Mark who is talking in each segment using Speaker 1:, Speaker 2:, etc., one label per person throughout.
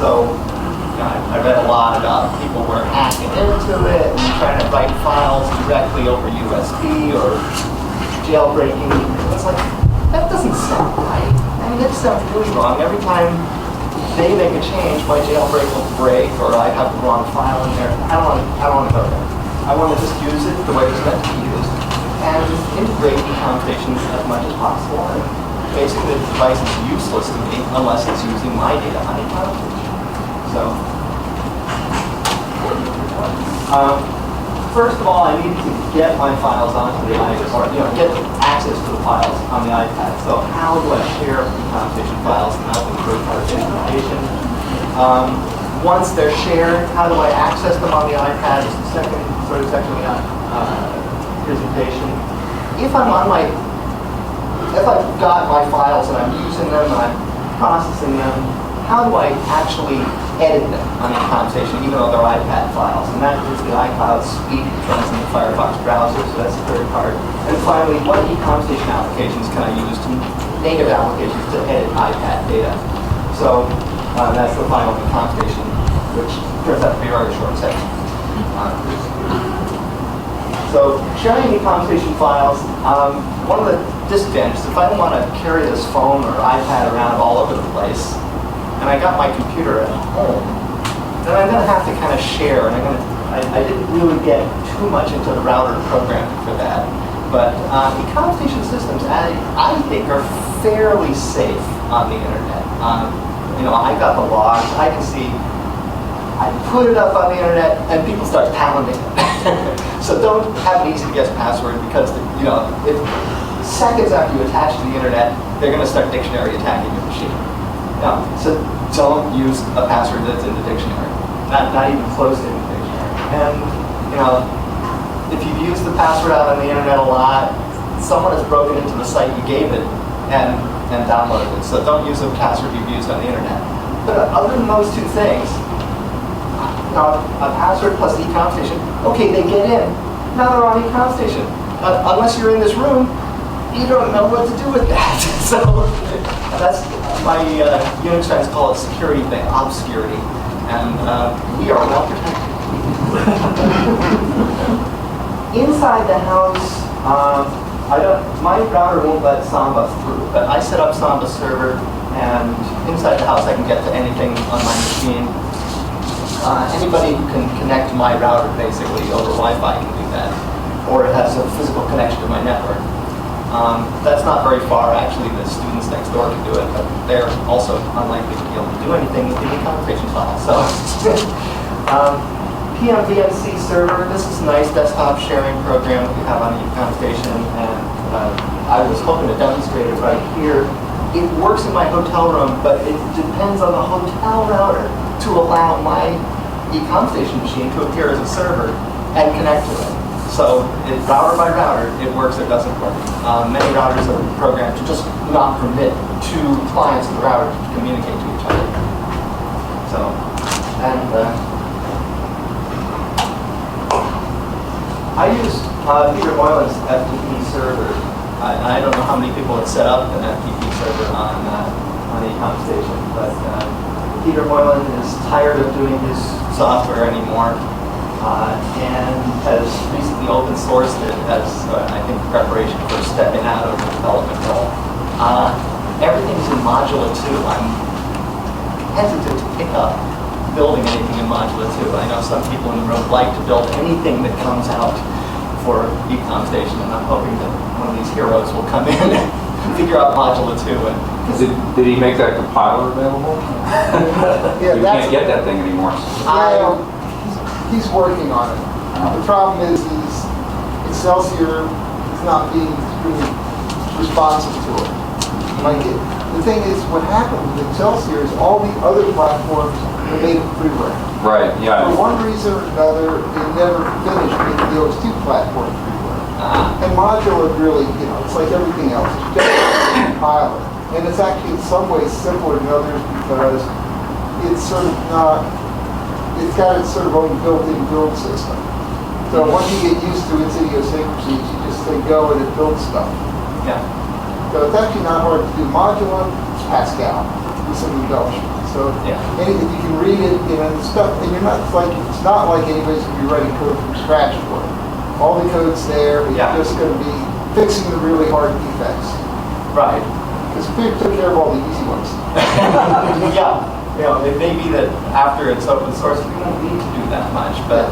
Speaker 1: So I read a lot about people were hacking into it and trying to write files directly over USB or jailbreaking. It's like, that doesn't sound right. I mean, that sounds really wrong. Every time they make a change, my jailbreak will break or I have the wrong file in there. I don't want to go there. I want to just use it the way it's meant to be used and integrate eComStation as much as possible. And basically, the device is useless to me unless it's using my data on eComStation. So, first of all, I need to get my files onto the iPad, or get access to the files on the iPad. So, how do I share eComStation files and how to third-party information? Once they're shared, how do I access them on the iPad? Is the second sort of section of the presentation. If I've got my files and I'm using them and I'm processing them, how do I actually edit them on eComStation, even though they're iPad files? And that is the iCloud suite, which runs in the Firefox browser, so that's the third part. And finally, what eComStation applications can I use, native applications, to edit iPad data? So that's the final eComStation, which turns out to be a very short section. So sharing eComStation files, one of the disadvantages, if I don't want to carry this phone or iPad around all over the place, and I got my computer at home, then I'm going to have to kind of share, and I didn't really get too much into the router programming for that. But eComStation systems, I think, are fairly safe on the internet. I got the logs. I can see. I put it up on the internet, and people start pounding it. So don't have an easy to guess password because if seconds after you attach to the internet, they're going to start dictionary attacking your machine. So don't use a password that's in the dictionary, not even close to the dictionary. And if you've used the password out on the internet a lot, someone has broken into the site you gave it and downloaded it. So don't use a password you've used on the internet. But other than those two things, a password plus eComStation, okay, they get in. Now they're on eComStation. Unless you're in this room, you don't know what to do with that. So that's my Unix friends call it security thing, obscurity, and we are well protected. Inside the house, my router won't let SAMBA through, but I set up SAMBA Server, and inside the house I can get to anything on my machine. Anybody who can connect to my router basically over Wi-Fi can do that, or it has a physical connection to my network. That's not very far, actually. The students next door can do it, but they're also unlikely to be able to do anything with the eComStation file. So, PMVNC Server, this is a nice desktop sharing program that we have on eComStation, and I was hoping to demonstrate it right here. It works in my hotel room, but it depends on the hotel router to allow my eComStation machine to appear as a server and connect to it. So, router by router, it works or doesn't work. Many routers are programmed to just not permit two clients of the router to communicate to each other. So, and I use Peter Moylan's FTP Server. I don't know how many people have set up an FTP Server on eComStation, but Peter Moylan is tired of doing his software anymore. And has recently open sourced it as, I think, preparation for stepping out of the development role. Everything's in Modula 2. I'm hesitant to pick up building anything in Modula 2. I know some people in the room like to build anything that comes out for eComStation, and I'm hoping that one of these heroes will come in and figure out Modula 2.
Speaker 2: Did he make that compiler available?
Speaker 3: Yeah,
Speaker 2: you can't get that thing anymore.
Speaker 3: He's working on it. The problem is Excelsior is not being really responsive to it. The thing is, what happened with Excelsior is all the other platforms were made freeware.
Speaker 2: Right, yeah.
Speaker 3: For one reason or another, they never finished making the OS2 platform freeware. And modular really, it's like everything else. It's just a compiler. And it's actually in some ways simpler than others because it's sort of not, it's got its sort of own built-in build system. So once you get used to its idiosyncrasies, you just say go and it builds stuff.
Speaker 1: Yeah.
Speaker 3: So it's actually not hard to do. Modular, it's Pascal, with some embellishment. So
Speaker 1: Yeah.
Speaker 3: anything you can read it, and stuff, and you're not like, it's not like anybody's going to be writing code from scratch for it. All the code's there, but
Speaker 1: Yeah.
Speaker 3: you're just going to be fixing the really hard defects.
Speaker 1: Right.
Speaker 3: Because we took care of all the easy ones.
Speaker 1: Yeah. It may be that after it's open source, we won't need to do that much, but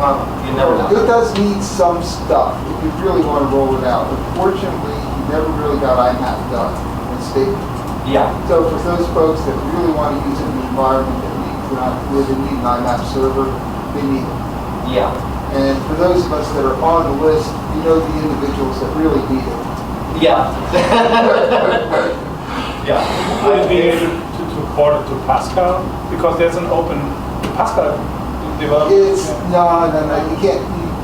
Speaker 1: well, you never know.
Speaker 3: It does need some stuff if you really want to roll it out. Unfortunately, you never really got IMAP done in state.
Speaker 1: Yeah.
Speaker 3: So for those folks that really want to use it in an environment that needs not where they need an IMAP server, they need it.
Speaker 1: Yeah.
Speaker 3: And for those of us that are on the list, you know the individuals that really need it.
Speaker 1: Yeah. Yeah.
Speaker 4: Would it be able to port it to Pascal? Because there's an open Pascal development.
Speaker 3: It's, no, you can't,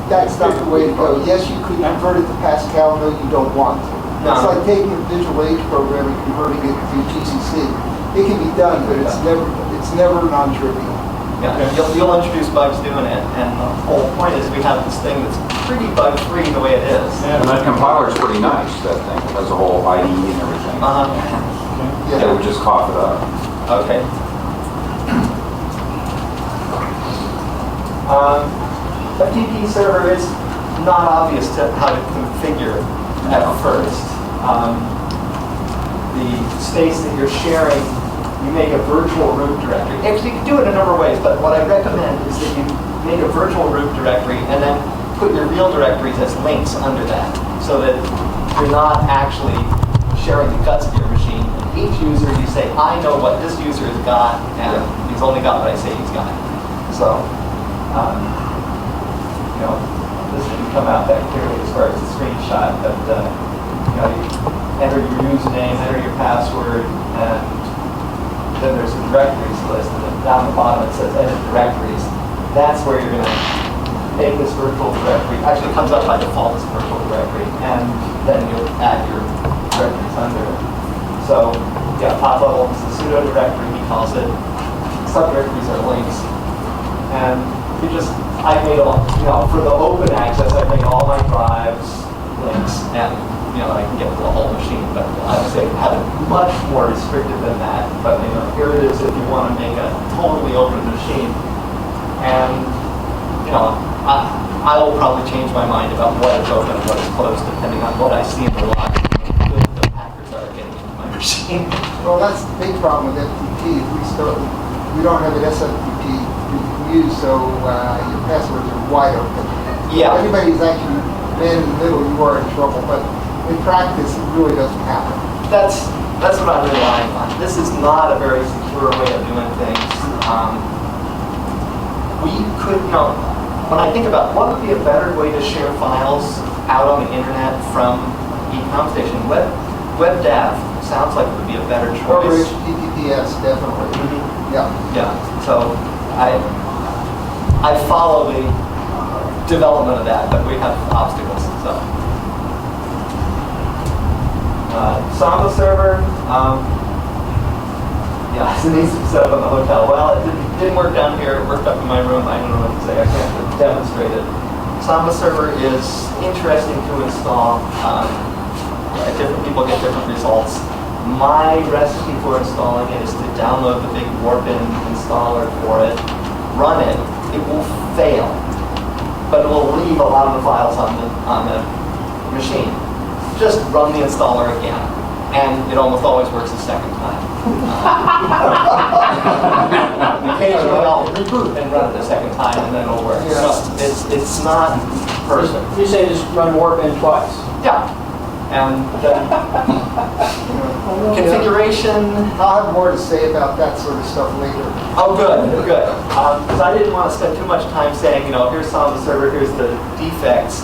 Speaker 3: that's not the way to go. Yes, you could convert it to Pascal, no, you don't want to.
Speaker 1: No.
Speaker 3: It's like taking a digital age program and converting it to GCC. It can be done, but it's never non-trivial.
Speaker 1: Yeah. You'll introduce bugs doing it, and the whole point is we have this thing that's pretty bug-free the way it is.
Speaker 4: Yeah.
Speaker 2: And that compiler is pretty nice, that thing. It has a whole IDE and everything.
Speaker 3: Yeah.
Speaker 2: It would just cough it up.
Speaker 1: Okay. FTP Server is not obvious to how to configure at first. The space that you're sharing, you make a virtual root directory. Actually, you can do it a number of ways, but what I recommend is that you make a virtual root directory and then put your real directories as links under that, so that you're not actually sharing the guts of your machine. Each user, you say, I know what this user has got, and he's only got what I say he's got. So, this didn't come out that clearly as far as the screenshot, but you enter your username, enter your password, and then there's a directories list, and then down the bottom it says edit directories. That's where you're going to make this virtual directory. Actually, it comes up by default as a virtual directory, and then you'll add your directories under it. So, yeah, top level is the pseudo directory, he calls it. Subdirectories are links. And you just, I made all, for the open access, I made all my drives links, and, I can get to the whole machine. But I would say have it much more restricted than that. But, here it is if you want to make a totally open machine. And, I will probably change my mind about what is open and what is closed, depending on what I see in the log.
Speaker 3: Well, that's the big problem with FTP. We don't have an SFTP you can use, so your passwords are wide open.
Speaker 1: Yeah.
Speaker 3: Anybody who's actually man in the middle, you are in trouble. But in practice, it really doesn't happen.
Speaker 1: That's what I'm relying on. This is not a very secure way of doing things. We could, when I think about what would be a better way to share files out on the internet from eComStation, WebDAV sounds like it would be a better choice.
Speaker 3: Or HTTPS, definitely.
Speaker 1: Mm-hmm.
Speaker 3: Yeah.
Speaker 1: Yeah. So I follow the development of that, but we have obstacles. So SAMBA Server, yeah, it needs to be set up in the hotel. Well, it didn't work down here. It worked up in my room. I don't know what to say. I can't demonstrate it. SAMBA Server is interesting to install. Different people get different results. My recipe for installing it is to download the big Warpin installer for it, run it. It will fail, but it will leave a lot of the files on the machine. Just run the installer again, and it almost always works the second time. Occasionally I'll reboot and run it the second time, and then it'll work.
Speaker 3: Yeah.
Speaker 1: So it's not perfect.
Speaker 5: You say just run Warpin twice.
Speaker 1: Yeah. And then configuration.
Speaker 3: I'll have more to say about that sort of stuff later.
Speaker 1: Oh, good. Because I didn't want to spend too much time saying, here's SAMBA Server, here's the defects.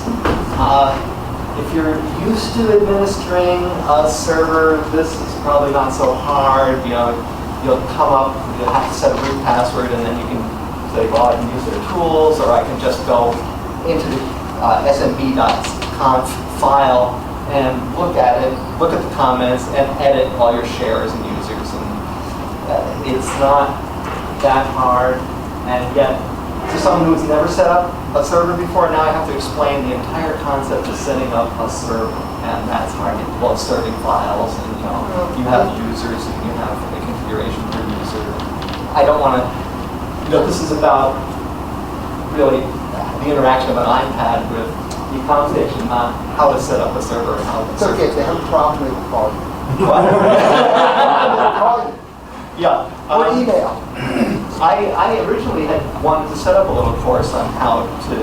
Speaker 1: If you're used to administering a server, this is probably not so hard. You'll come up, you'll have to set a root password, and then you can say, well, I can use their tools, or I can just go into the smb.conf file and look at it, look at the comments, and edit all your shares and users. And it's not that hard, and yet, to someone who's never set up a server before, now I have to explain the entire concept of setting up a server, and that's hard. Well, serving files, and you have users, and you have a configuration per user. I don't want to. This is about really the interaction of an iPad with eComStation, not how to set up a server and how to.
Speaker 3: It's okay, if they have a problem, they will call you.
Speaker 1: What?
Speaker 3: They'll call you.
Speaker 1: Yeah.
Speaker 3: Or email.
Speaker 1: I originally had wanted to set up a little course on how to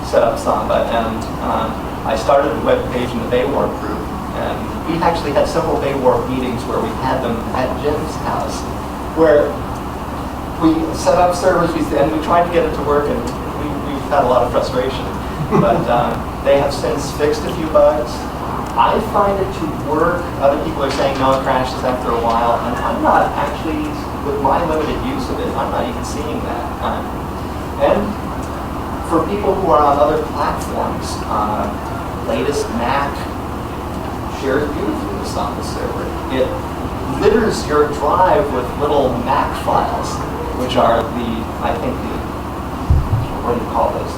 Speaker 1: set up Samba, and I started a web page in the Baywarp group, and we actually had several Baywarp meetings where we had them at Jim's house, where we set up servers, and we tried to get it to work, and we've had a lot of frustration. But they have since fixed a few bugs. I find it to work. Other people are saying no, it crashes after a while, and I'm not actually, with my limited use of it, I'm not even seeing that. And for people who are on other platforms, latest Mac shares beautifully with Samba Server. It litters your drive with little Mac files, which are what do you call those?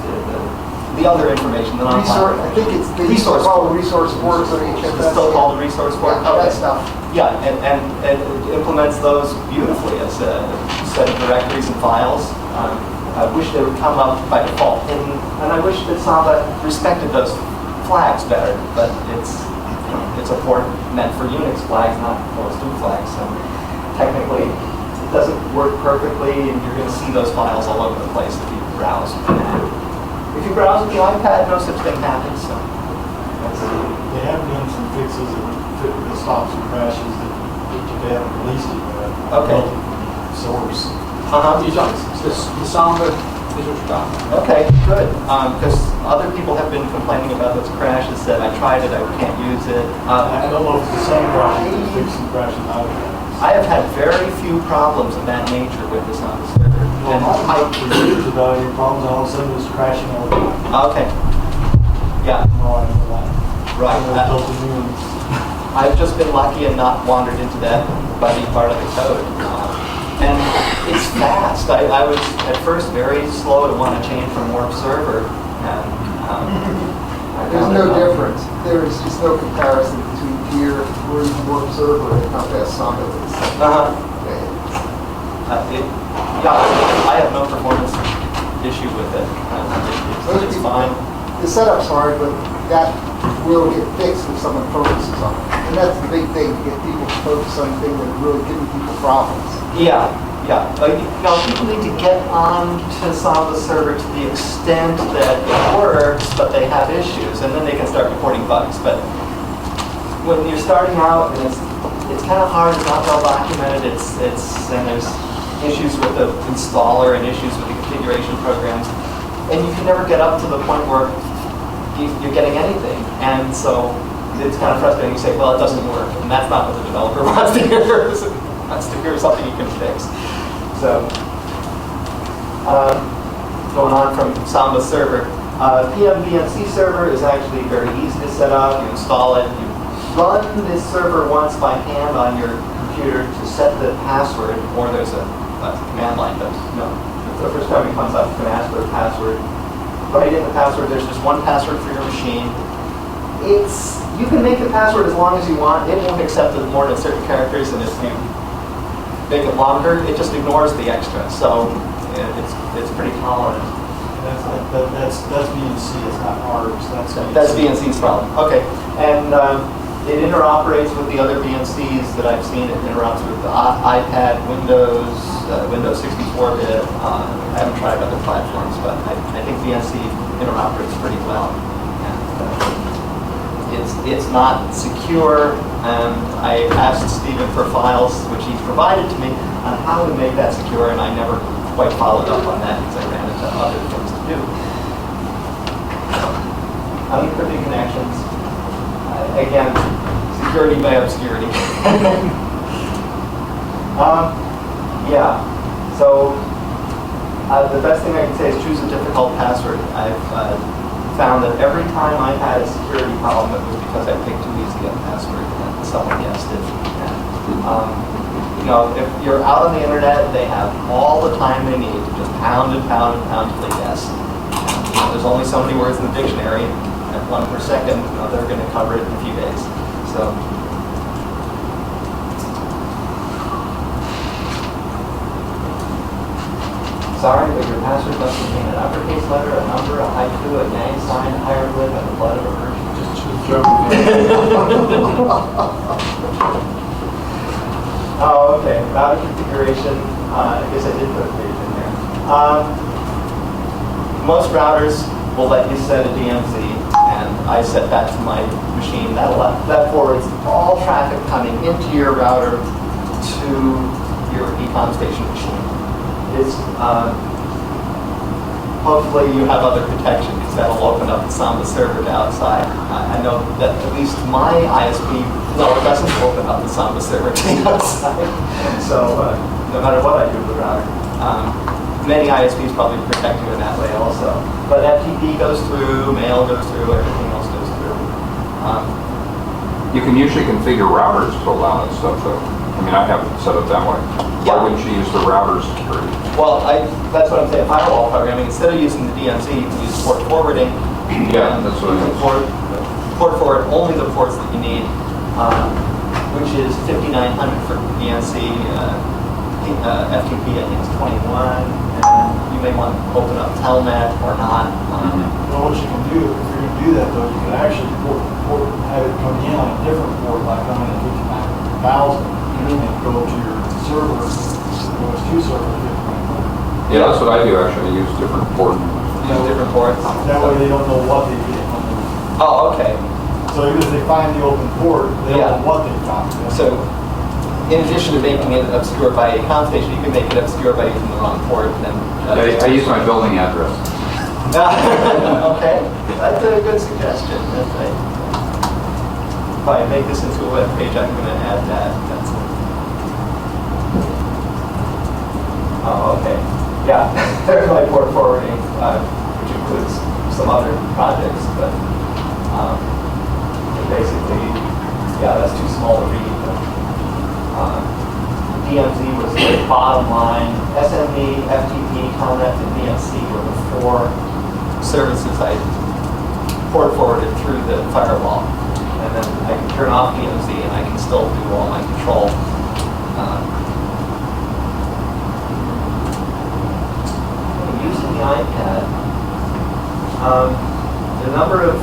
Speaker 1: The other information, the non-platform.
Speaker 3: I think it's the
Speaker 1: resource
Speaker 3: resource works on HFS.
Speaker 1: It's still called the resource port.
Speaker 3: Yeah, that stuff.
Speaker 1: Yeah, and it implements those beautifully as a set of directories and files. I wish they would come up by default, and I wish that Samba respected those flags better. But it's a port meant for Unix flags, not OS2 flags. So technically, it doesn't work perfectly, and you're going to see those files all over the place if you browse. If you browse with the iPad, no such thing happens. So
Speaker 6: They have done some fixes that stop some crashes that they haven't released it yet.
Speaker 1: Okay.
Speaker 6: Source.
Speaker 5: The Samba is what you're talking about.
Speaker 1: Okay, good. Because other people have been complaining about those crashes. That I tried it, I can't use it.
Speaker 6: I don't know if it's the same crash, but fix some crashes out of it.
Speaker 1: I have had very few problems of that nature with this on the server.
Speaker 6: Well, my for years about any problems, and all of a sudden it's crashing all the time.
Speaker 1: Okay. Yeah.
Speaker 6: No, I don't know why.
Speaker 1: Right.
Speaker 6: I built a new one.
Speaker 1: I've just been lucky and not wandered into that buddy part of the code. And it's fast. I was at first very slow to want to change from Warp Server. And
Speaker 3: There's no difference. There's just no comparison between here, where you Warp Server, and how fast Samba is.
Speaker 1: I have no performance issue with it. It's fine.
Speaker 3: The setup's hard, but that will get fixed if someone focuses on it. And that's the big thing, to get people to focus on things that are really giving people problems.
Speaker 1: Yeah. People need to get on to Samba Server to the extent that it works, but they have issues, and then they can start reporting bugs. But when you're starting out, and it's kind of hard, it's not well documented, and there's issues with the installer and issues with the configuration programs, and you can never get up to the point where you're getting anything. And so it's kind of frustrating. You say, well, it doesn't work, and that's not what the developer wants to hear. Wants to hear something you can fix. So, going on from Samba Server, PMVNC Server is actually very easy to set up. You install it, you run this server once by hand on your computer to set the password, or there's a command line that, the first time it comes up, you can ask for the password. Write in the password, there's just one password for your machine. You can make the password as long as you want. It won't accept more than certain characters, and if you make it longer, it just ignores the extra. So it's pretty tolerant.
Speaker 6: That's VNC, it's not ours.
Speaker 1: That's VNC's problem. Okay, and it interoperates with the other VNCs that I've seen. It interacts with the iPad, Windows 64-bit. I haven't tried other platforms, but I think VNC interoperates pretty well. It's not secure, and I asked Stephen for files, which he provided to me, on how to make that secure, and I never quite followed up on that because I ran into other things to do. Unencrypted connections. Again, security by obscurity. So the best thing I can say is choose a difficult password. I've found that every time I had a security problem, it was because I picked too easy a password and someone guessed it. And, you know, if you're out on the internet, they have all the time they need to just pound and pound and pound till they guess. And, you know, there's only so many words in the dictionary, and 1 per second, you know, they're going to cover it in a few days. So. Sorry, but your password must contain an uppercase letter, a number, a haiku, a gang sign, a hieroglyph, and the blood of a virgin.
Speaker 6: Just jump in.
Speaker 1: Oh, okay. Router configuration. I guess I did put a page in there. Most routers will let you set a DMZ, and I set that to my machine. That forwards all traffic coming into your router to your eComStation machine. It's hopefully you have other protection because that'll open up the SAMBA Server to outside. I know that at least my ISP, no, it doesn't open up the SAMBA Server to the outside. So no matter what I do with the router, many ISPs probably protect you in that way also. But FTP goes through, mail goes through, everything else goes through.
Speaker 2: You can usually configure routers to allow that stuff though. I mean, I have it set up that way.
Speaker 1: Yeah.
Speaker 2: Why wouldn't you use the router security?
Speaker 1: Well, that's what I'm saying. Firewall programming, instead of using the DMZ, you can use port forwarding.
Speaker 2: Yeah, that's what I
Speaker 1: You can port forward only the ports that you need, which is 5900 for VNC, FTP I think is 21, and you may want to open up Telnet or not.
Speaker 6: Well, what you can do, if you're going to do that though, you can actually have it come in on a different port, like coming in 59,000. And go to your server, OS2 server.
Speaker 2: Yeah, that's what I do actually. I use different ports.
Speaker 1: Use different ports.
Speaker 6: That way they don't know what they get.
Speaker 1: Oh, okay.
Speaker 6: So even if they find the open port, they don't know what they found.
Speaker 1: So, in addition to making it obscured by eComStation, you can make it obscured by using the wrong port. And then
Speaker 2: I use my building address.
Speaker 1: Okay, that's a good suggestion. That's right. If I make this into a web page, I'm going to add that. That's it. Oh, okay. Yeah, there's my port forwarding, which includes some other projects, but basically, yeah, that's too small to read. DMZ was the bottom line. SMB, FTP, Connect, and VNC were the 4 services I port forwarded through the firewall. And then I can turn off DMZ and I can still do all my control. Using the iPad, the number of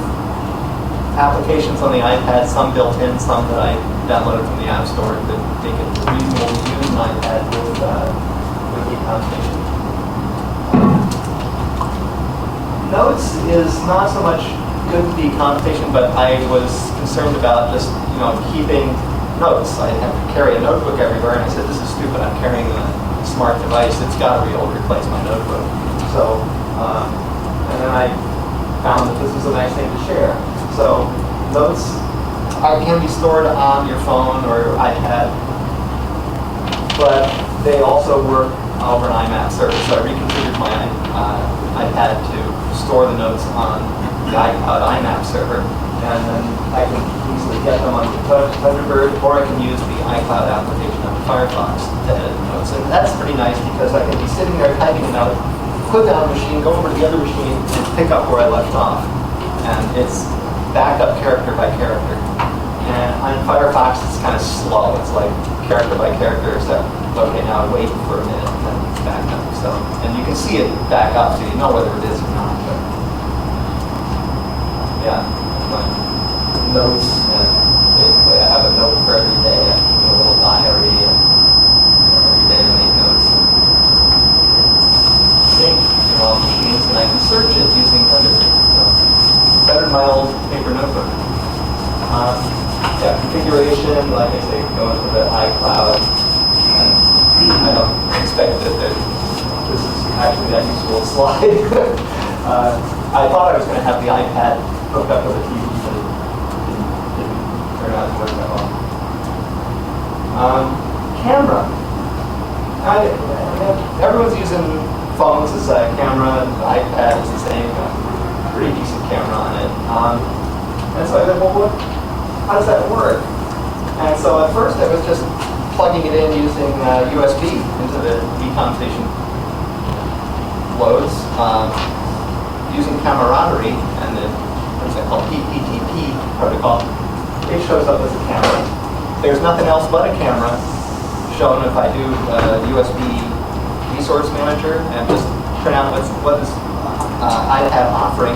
Speaker 1: applications on the iPad, some built in, some that I downloaded from the App Store that make it reasonable to use an iPad with eComStation. Notes is not so much good with eComStation, but I was concerned about just, you know, keeping notes. I have to carry a notebook everywhere, and I said, this is stupid. I'm carrying a smart device. It's got to be able to replace my notebook. So, and then I found that this is a nice thing to share. So, notes can be stored on your phone or your iPad, but they also work over an IMAP server. So I reconfigured my iPad to store the notes on the iCloud IMAP server, and then I can easily get them on Thunderbird, or I can use the iCloud application on Firefox to edit the notes. And that's pretty nice because I can be sitting there typing a note, put down a machine, go over to the other machine, and pick up where I left off. And it's backed up character by character. And on Firefox, it's kind of slow. It's like character by character, so okay, now I wait for a minute and then it's back up. So, and you can see it back up, so you know whether it is or not. But yeah, my notes, and basically I have a note for every day. I keep a little diary, and every day I make notes. Sync to all machines, and I can search it using Thunderbird. So better than my old paper notebook. Yeah, configuration, like I say, go into the iCloud. And I don't expect that this is actually that useful a slide. I thought I was going to have the iPad hooked up with a TV, but it didn't turn out to work that well. Camera. Everyone's using phones as a camera, and the iPad is the same. Pretty decent camera. And so at first I was just plugging it in using USB into the eComStation loads, using camaraderie and the what's that called, FTP protocol. It shows up as a camera. There's nothing else but a camera shown if I do USB resource manager and just print out what is iPad offering.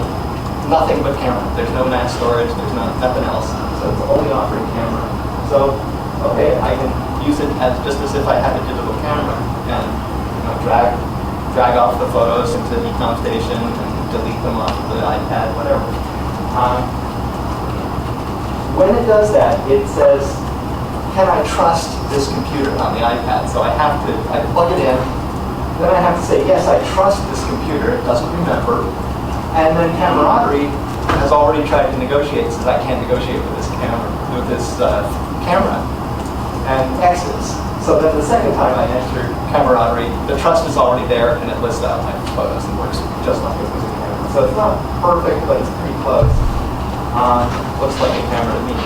Speaker 1: Nothing but camera. There's no NAS storage. There's nothing else. So it's only offering camera. So okay, I can use it as just as if I had a digital camera and drag off the photos into eComStation and delete them off the iPad, whatever. When it does that, it says, can I trust this computer on the iPad? So I plug it in, then I have to say, yes, I trust this computer. It doesn't remember. And then camaraderie has already tried to negotiate, says I can't negotiate with this camera, and X's. So then the second time I enter camaraderie, the trust is already there, and it lists out my photos and works just like it was a camera. So it's not perfect, but it's pretty close. Looks like a camera to me.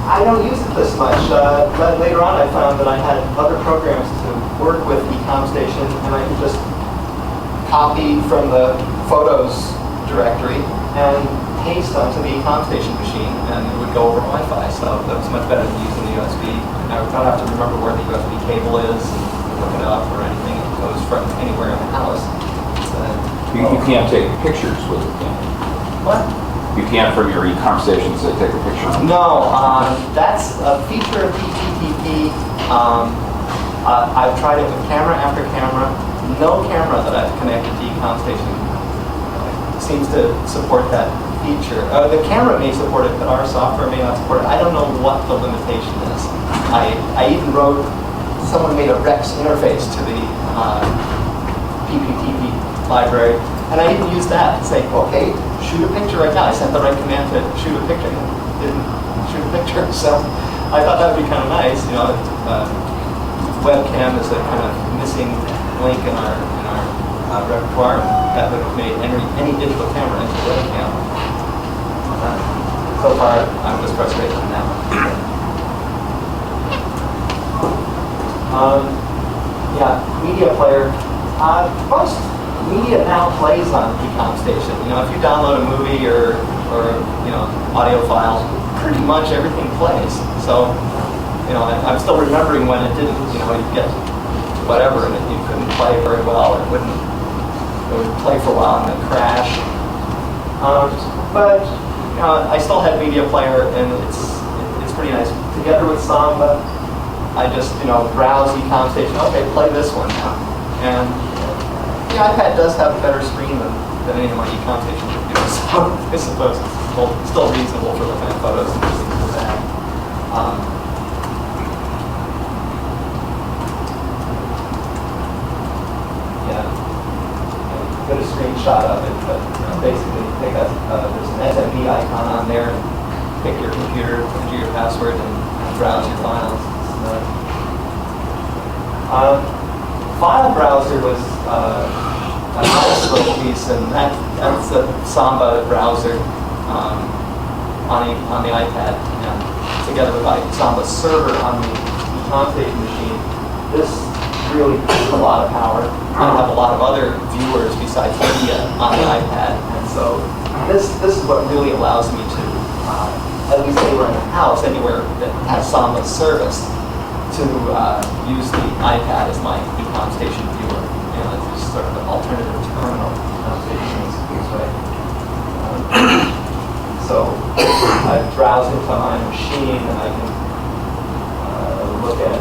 Speaker 1: I don't use it this much. But later on, I found that I had other programs to work with eComStation, and I could just copy from the Photos directory and paste onto the eComStation machine, and it would go over Wi-Fi. So that was much better than using the USB. I don't have to remember where the USB cable is and look it up or anything. It goes from anywhere in the house.
Speaker 2: You can't take pictures with it, can you?
Speaker 1: What?
Speaker 2: You can't from your eComStation say take a picture.
Speaker 1: No, that's a feature of FTP. I've tried it with camera after camera. No camera that I've connected to eComStation seems to support that feature. The camera may support it, but our software may not support it. I don't know what the limitation is. I even wrote, someone made a Rex interface to the PPTP library, and I even used that to say, okay, shoot a picture right now. I sent the right command to shoot a picture, and it didn't shoot a picture. So I thought that would be kind of nice. Webcam is a kind of missing link in our repertoire. That would have made any digital camera into a webcam. So far, I'm just frustrated on that one. Media player. Most media now plays on eComStation. If you download a movie or audio files, pretty much everything plays. So, I'm still remembering when it didn't. You'd get whatever and you couldn't play very well. It would play for a while and then crash. But I still had media player, and it's pretty nice. Together with Samba, I just browse eComStation. Okay, play this one now. And the iPad does have a better screen than any of my eComStation computers, so I suppose it's still reasonable for looking at photos and things like that. Get a screenshot of it, but basically there's an SMB icon on there, and pick your computer, enter your password, and browse your files. File browser was a nice little piece, and that's a SAMBA browser on the iPad, and together with SAMBA Server on the eComStation machine. This really takes a lot of power. I have a lot of other viewers besides media on the iPad, and so this is what really allows me to, at least anywhere in the house, anywhere that has SAMBA service, to use the iPad as my eComStation viewer. It's just sort of an alternative terminal this way. So I browse into my machine and I can look at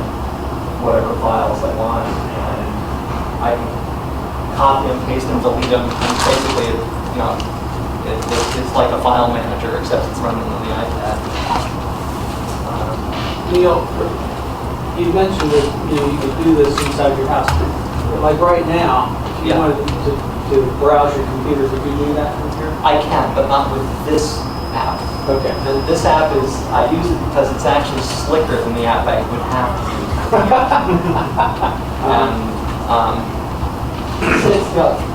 Speaker 1: whatever files I want, and I can copy them, paste them, delete them, and basically, it's like a file manager, except it's running on the iPad.
Speaker 5: Neil, you mentioned that you could do this inside your house. Like right now, if you wanted to browse your computer, could you do that from here?
Speaker 1: I can, but not with this app.
Speaker 5: Okay.
Speaker 1: This app I use it because it's actually slicker than the app I would have to use. And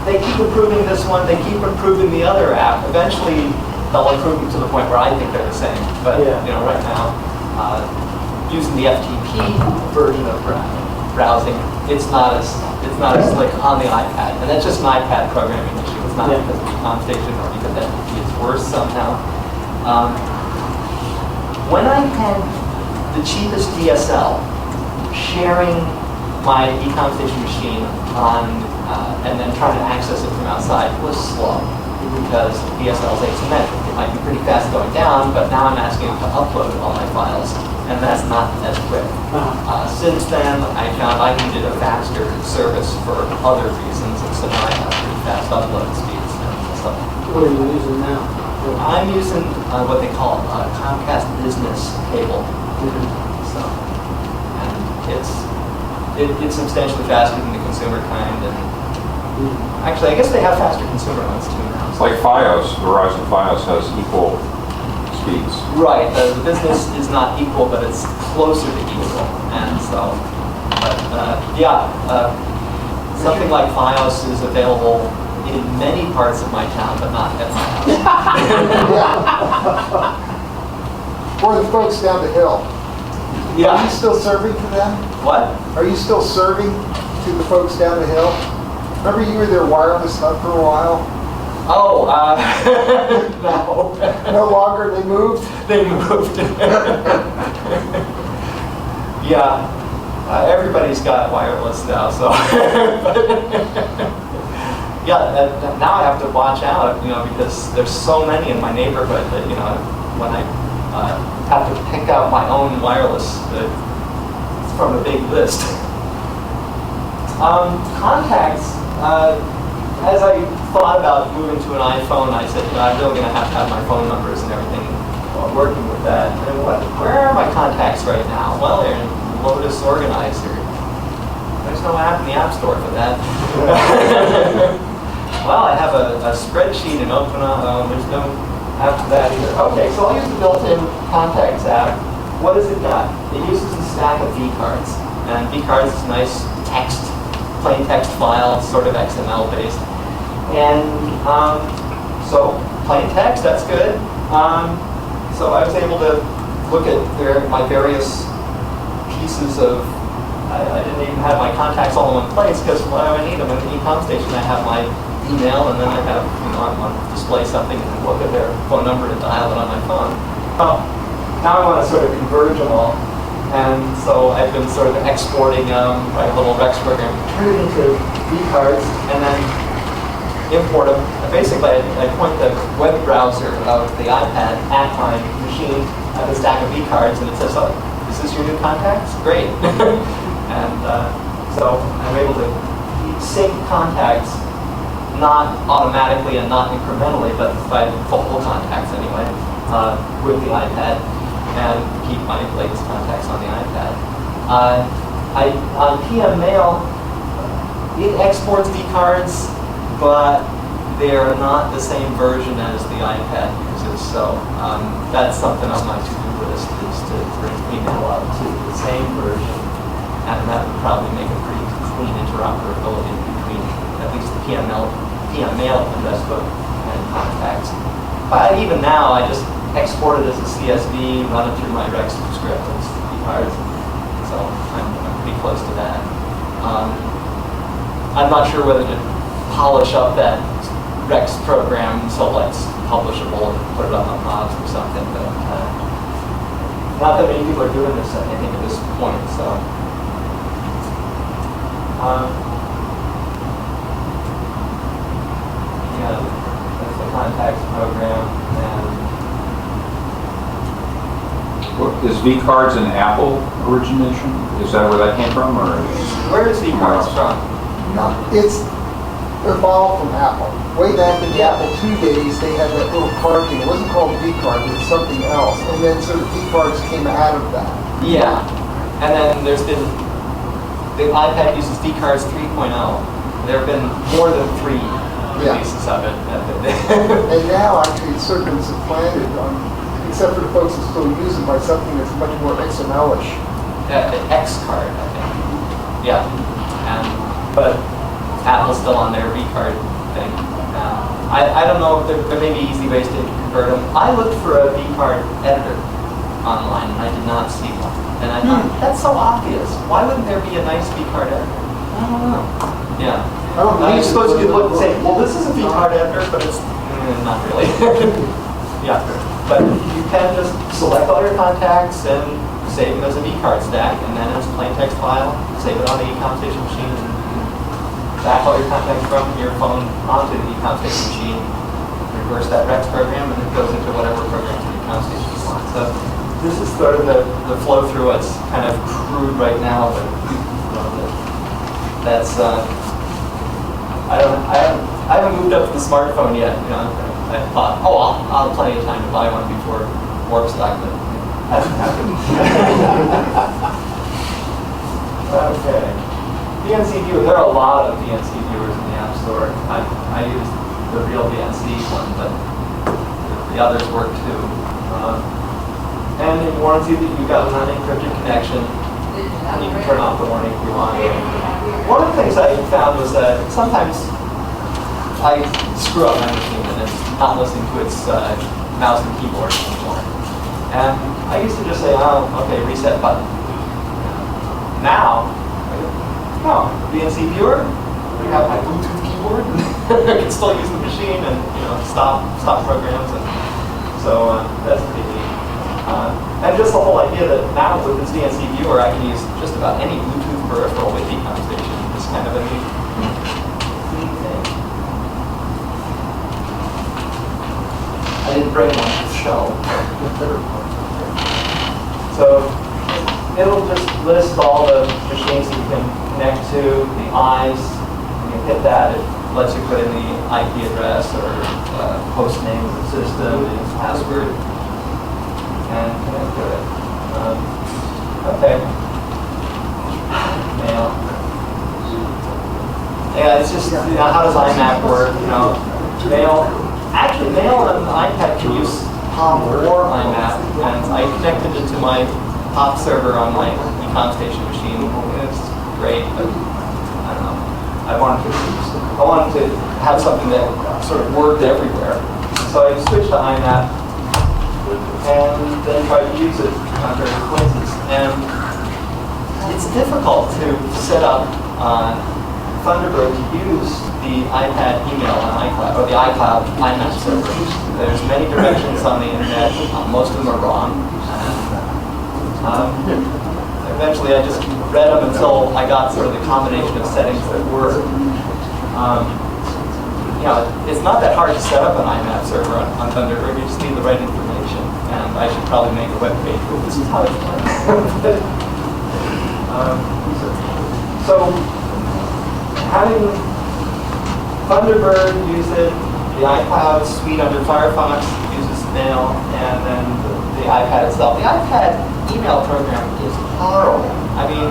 Speaker 1: they keep improving this one, they keep improving the other app. Eventually, they'll improve them to the point where I think they're the same. But right now, using the FTP version of browsing, it's not as slick on the iPad, and that's just an iPad programming issue. It's not because of eComStation or because FTP is worse somehow. When I had the cheapest DSL, sharing my eComStation machine on and then trying to access it from outside was slow because DSL is asymmetric. It might be pretty fast going down, but now I'm asking it to upload all my files, and that's not as quick. Since then, I found I needed a faster service for other reasons, and so now I have pretty fast upload speeds and stuff.
Speaker 5: What are you using now?
Speaker 1: I'm using what they call a Comcast Business cable. So, and it's substantially faster than the consumer kind, and actually, I guess they have faster consumer ones too now.
Speaker 2: It's like FiOS, Verizon FiOS has equal speeds.
Speaker 1: Right, the business is not equal, but it's closer to equal, and so, but something like FiOS is available in many parts of my town, but not at my house.
Speaker 3: Yeah. Or the folks down the hill. Are you
Speaker 1: Yeah.
Speaker 3: still serving to them?
Speaker 1: What?
Speaker 3: Are you still serving to the folks down the hill? Remember you were their wireless hub for a while?
Speaker 1: Oh, no.
Speaker 3: No longer, they moved?
Speaker 1: They moved. Yeah. Everybody's got wireless now, so. Yeah, now I have to watch out, because there's so many in my neighborhood that, when I have to pick out my own wireless from a big list. Contacts, as I thought about moving to an iPhone, I said, I'm really going to have my phone numbers and everything working with that. And where are my contacts right now? Well, they're in Lotus Organizer. There's no app in the App Store for that. Well, I have a spreadsheet and open up. There's no app for that either. Okay, so I'll use the built-in Contacts app. What does it got? It uses a stack of vCards. And vCards is nice text, plain text file, sort of XML based. And so plain text, that's good. So I was able to look at my various pieces of, I didn't even have my contacts all in one place because why do I need them? In the eComStation I have my email, and then I have, I want to display something and look at their phone number and dial it on my phone. Now I want to sort of converge them all. And so I've been sort of exporting my little Rex program, turn it into vCards, and then import them. Basically, I point the web browser of the iPad at my machine, at the stack of vCards, and it says, oh, is this your new contacts? Great. And so I'm able to sync contacts, not automatically and not incrementally, but by focal contacts anyway, with the iPad, and keep my latest contacts on the iPad. On PM Mail, it exports vCards, but they're not the same version as the iPad uses. So that's something on my to-do list, is to bring email up to the same version, and that would probably make a pretty clean interoperability between at least the PM Mail investment and contacts. But even now, I just export it as a CSV, run it through my Rex script and vCards. So I'm pretty close to that. I'm not sure whether to polish up that Rex program so it's publishable and put it on the mobs or something, but not that many people are doing this, I think, at this point. So, yeah, that's the contacts program. And
Speaker 2: Is vCards an Apple origination? Is that where that came from, or?
Speaker 1: where is vCards from?
Speaker 3: It's evolved from Apple. Way back in the Apple II days, they had that little card thing. It wasn't called vCard, it was something else. And then sort of vCards came out of that.
Speaker 1: Yeah, and then there's been, the iPad uses vCards 3.0. There have been more than 3 releases of it.
Speaker 3: And now actually it's sort of been supplanted, except for the folks that still use it, by something that's much more XML-ish.
Speaker 1: Xcard, I think. Yeah, but Apple's still on their vCard thing. I don't know if there may be easy ways to convert them. I looked for a vCard editor, online, and I did not see one. And I thought, that's so obvious. Why wouldn't there be a nice vCard editor? I don't know. Yeah. I suppose you could look and say, well, this is a vCard editor, but it's not really. Yeah. But you can just select all your contacts and save them as a vCard stack, and then as a plain text file, save it on the eComStation machine, and back all your contacts from your phone onto the eComStation machine, reverse that Rex program, and it goes into whatever program the eComStation you want. So this is sort of the flow through. It's kind of crude right now, but that's I haven't moved up to the smartphone yet. I thought, oh, I'll have plenty of time to buy one before Warpstock, but it hasn't happened. Okay. VNC Viewer. There are a lot of VNC viewers in the App Store. I use the real VNC one, but the others work too. And it warns you that you've got an unencrypted connection, and you can turn off the warning if you want. One of the things I found was that sometimes I screw up my machine and it's not listening to its mouse and keyboard anymore. And I used to just say, oh, okay, reset button. Now, no, VNC Viewer, we have my Bluetooth keyboard. I can still use the machine and stop programs, and so that's pretty neat. And just the whole idea that now with this VNC Viewer, I can use just about any Bluetooth peripheral with eComStation. It's kind of a neat thing. I didn't bring one to show. So it'll just list all the machines that you can connect to, the eyes. When you hit that, it lets you put in the IP address or host name of the system and password, and connect to it. Okay. Mail. Yeah, it's just, how does IMAP work? Mail. Actually, Mail on the iPad can use POM or IMAP, and I connected it to my POP server on my eComStation machine. It's great, but I don't know. I wanted to have something that sort of worked everywhere. So I switched to IMAP and then tried to use it on various places. And it's difficult to set up Thunderbird to use the iPad email on iCloud, or the iCloud IMAP server. There's many directions on the internet. Most of them are wrong. Eventually, I just read them until I got sort of the combination of settings that work. It's not that hard to set up an IMAP server on Thunderbird. You just need the right information. And I should probably make a web page. This is how it works. So, having Thunderbird use it, the iCloud suite under Firefox uses Mail, and then the iPad itself. The iPad email program is horrible. I mean,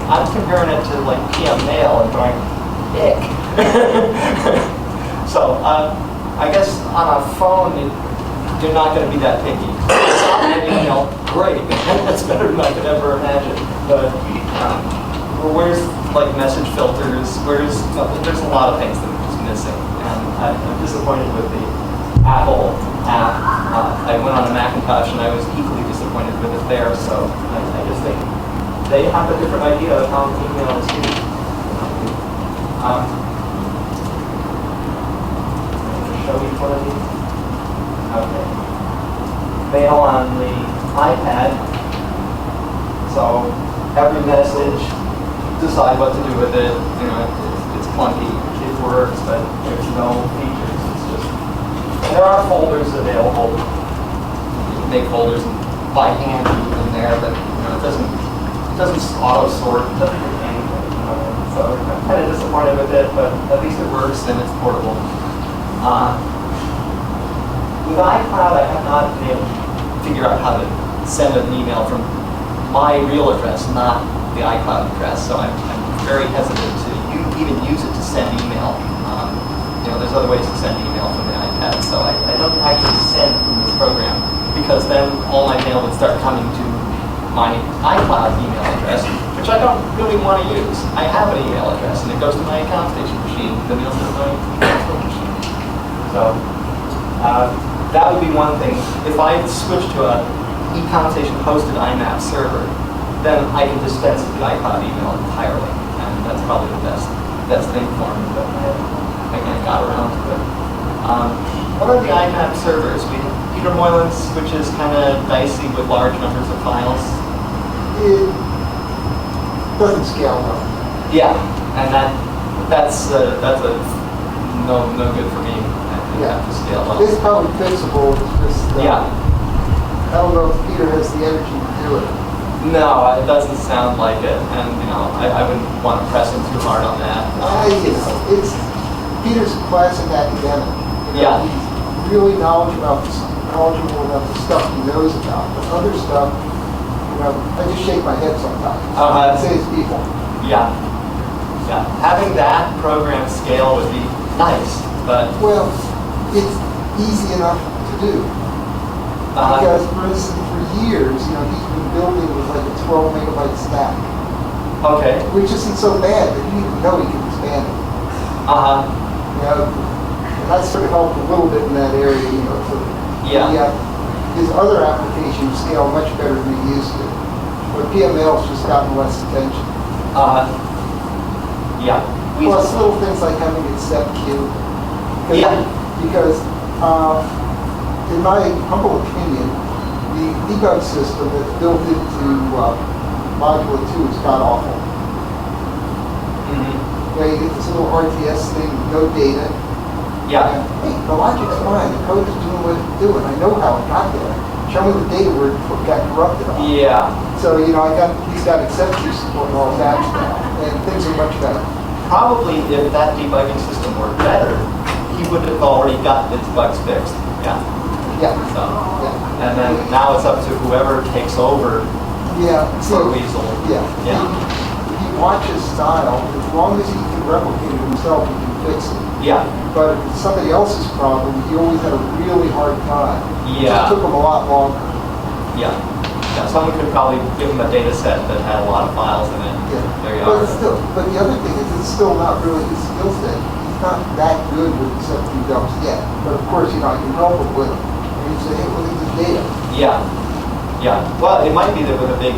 Speaker 1: I'm comparing it to like PM Mail and going, ick. So, I guess on a phone, you're not going to be that picky. Email, great. That's better than I could ever imagine. But where's like message filters? There's a lot of things that are just missing, and I'm disappointed with the Apple app. I went on a Macintosh and I was equally disappointed with it there. So I just think they have a different idea of how email is used. Show each one of these. Okay. Mail on the iPad. So every message, decide what to do with it. It's clunky. It works, but there's no features. It's just, and there are folders available. You can make folders by hand in there, but it doesn't auto sort. It doesn't do anything. So I'm kind of disappointed with it, but at least it works and it's portable. With iCloud, I have not been able to figure out how to send an email from my real address, not the iCloud address. So I'm very hesitant to even use it to send email. There's other ways to send email from the iPad, so I don't actually send from this program, because then all my mail would start coming to my iCloud email address, which I don't really want to use. I have an email address, and it goes to my eComStation machine. The mail's to my eComStation machine. So that would be one thing. If I switch to a eComStation hosted IMAP server, then I can dispense with the iCloud email entirely, and that's probably the best thing for me. But I kind of got around to it. What are the IMAP servers? We have Peter Moylan's, which is kind of dicey with large numbers of files.
Speaker 3: It doesn't scale well.
Speaker 1: Yeah, and that's a no good for me. I have to scale up.
Speaker 3: It's probably fixable, it's just,
Speaker 1: Yeah.
Speaker 3: I don't know if Peter has the energy to do it.
Speaker 1: No, it doesn't sound like it, and I wouldn't want to press him too hard on that.
Speaker 3: Peter's a classic academic.
Speaker 1: Yeah.
Speaker 3: He's really knowledgeable about the stuff he knows about, but other stuff, I just shake my head sometimes. It saves people.
Speaker 1: Yeah. Having that program scale would be nice, but
Speaker 3: Well, it's easy enough to do. Because, for instance, for years, he's been building with like a 12 megabyte stack,
Speaker 1: okay.
Speaker 3: which isn't so bad, but you even know he can expand it. And I sort of helped a little bit in that area,
Speaker 1: Yeah.
Speaker 3: His other applications scale much better than he used to. But PML's just gotten less attention.
Speaker 1: Yeah.
Speaker 3: Plus little things like having it set queue.
Speaker 1: Yeah.
Speaker 3: Because, in my humble opinion, the debug system that's built into Module 2 is god-awful. You get this little RTS thing, no data.
Speaker 1: Yeah.
Speaker 3: And, hey, the logic's fine, the code is doing what it's doing, I know how it got there. Show me the data where it got corrupted on.
Speaker 1: Yeah.
Speaker 3: So, he's got exception support and all that now, and things are much better.
Speaker 1: Probably if that debugging system were better, he would have already gotten its bugs fixed. Yeah.
Speaker 3: Yeah.
Speaker 1: So,
Speaker 3: Yeah.
Speaker 1: and then now it's up to whoever takes over
Speaker 3: Yeah.
Speaker 1: for Weasel.
Speaker 3: Yeah.
Speaker 1: Yeah.
Speaker 3: If you watch his style, as long as he can replicate it himself, he can fix it.
Speaker 1: Yeah.
Speaker 3: But if it's somebody else's problem, he always had a really hard time. It
Speaker 1: Yeah.
Speaker 3: just took him a lot longer.
Speaker 1: Yeah. Someone could probably give him a data set that had a lot of files in it.
Speaker 3: Yeah.
Speaker 1: There you
Speaker 3: But
Speaker 1: are.
Speaker 3: but the other thing is, it's still not really his skill set. He's not that good with accepting dumps yet. But of course, I can help him with it. And you say, hey, look at this data.
Speaker 1: Yeah. Yeah. Well, it might be that with the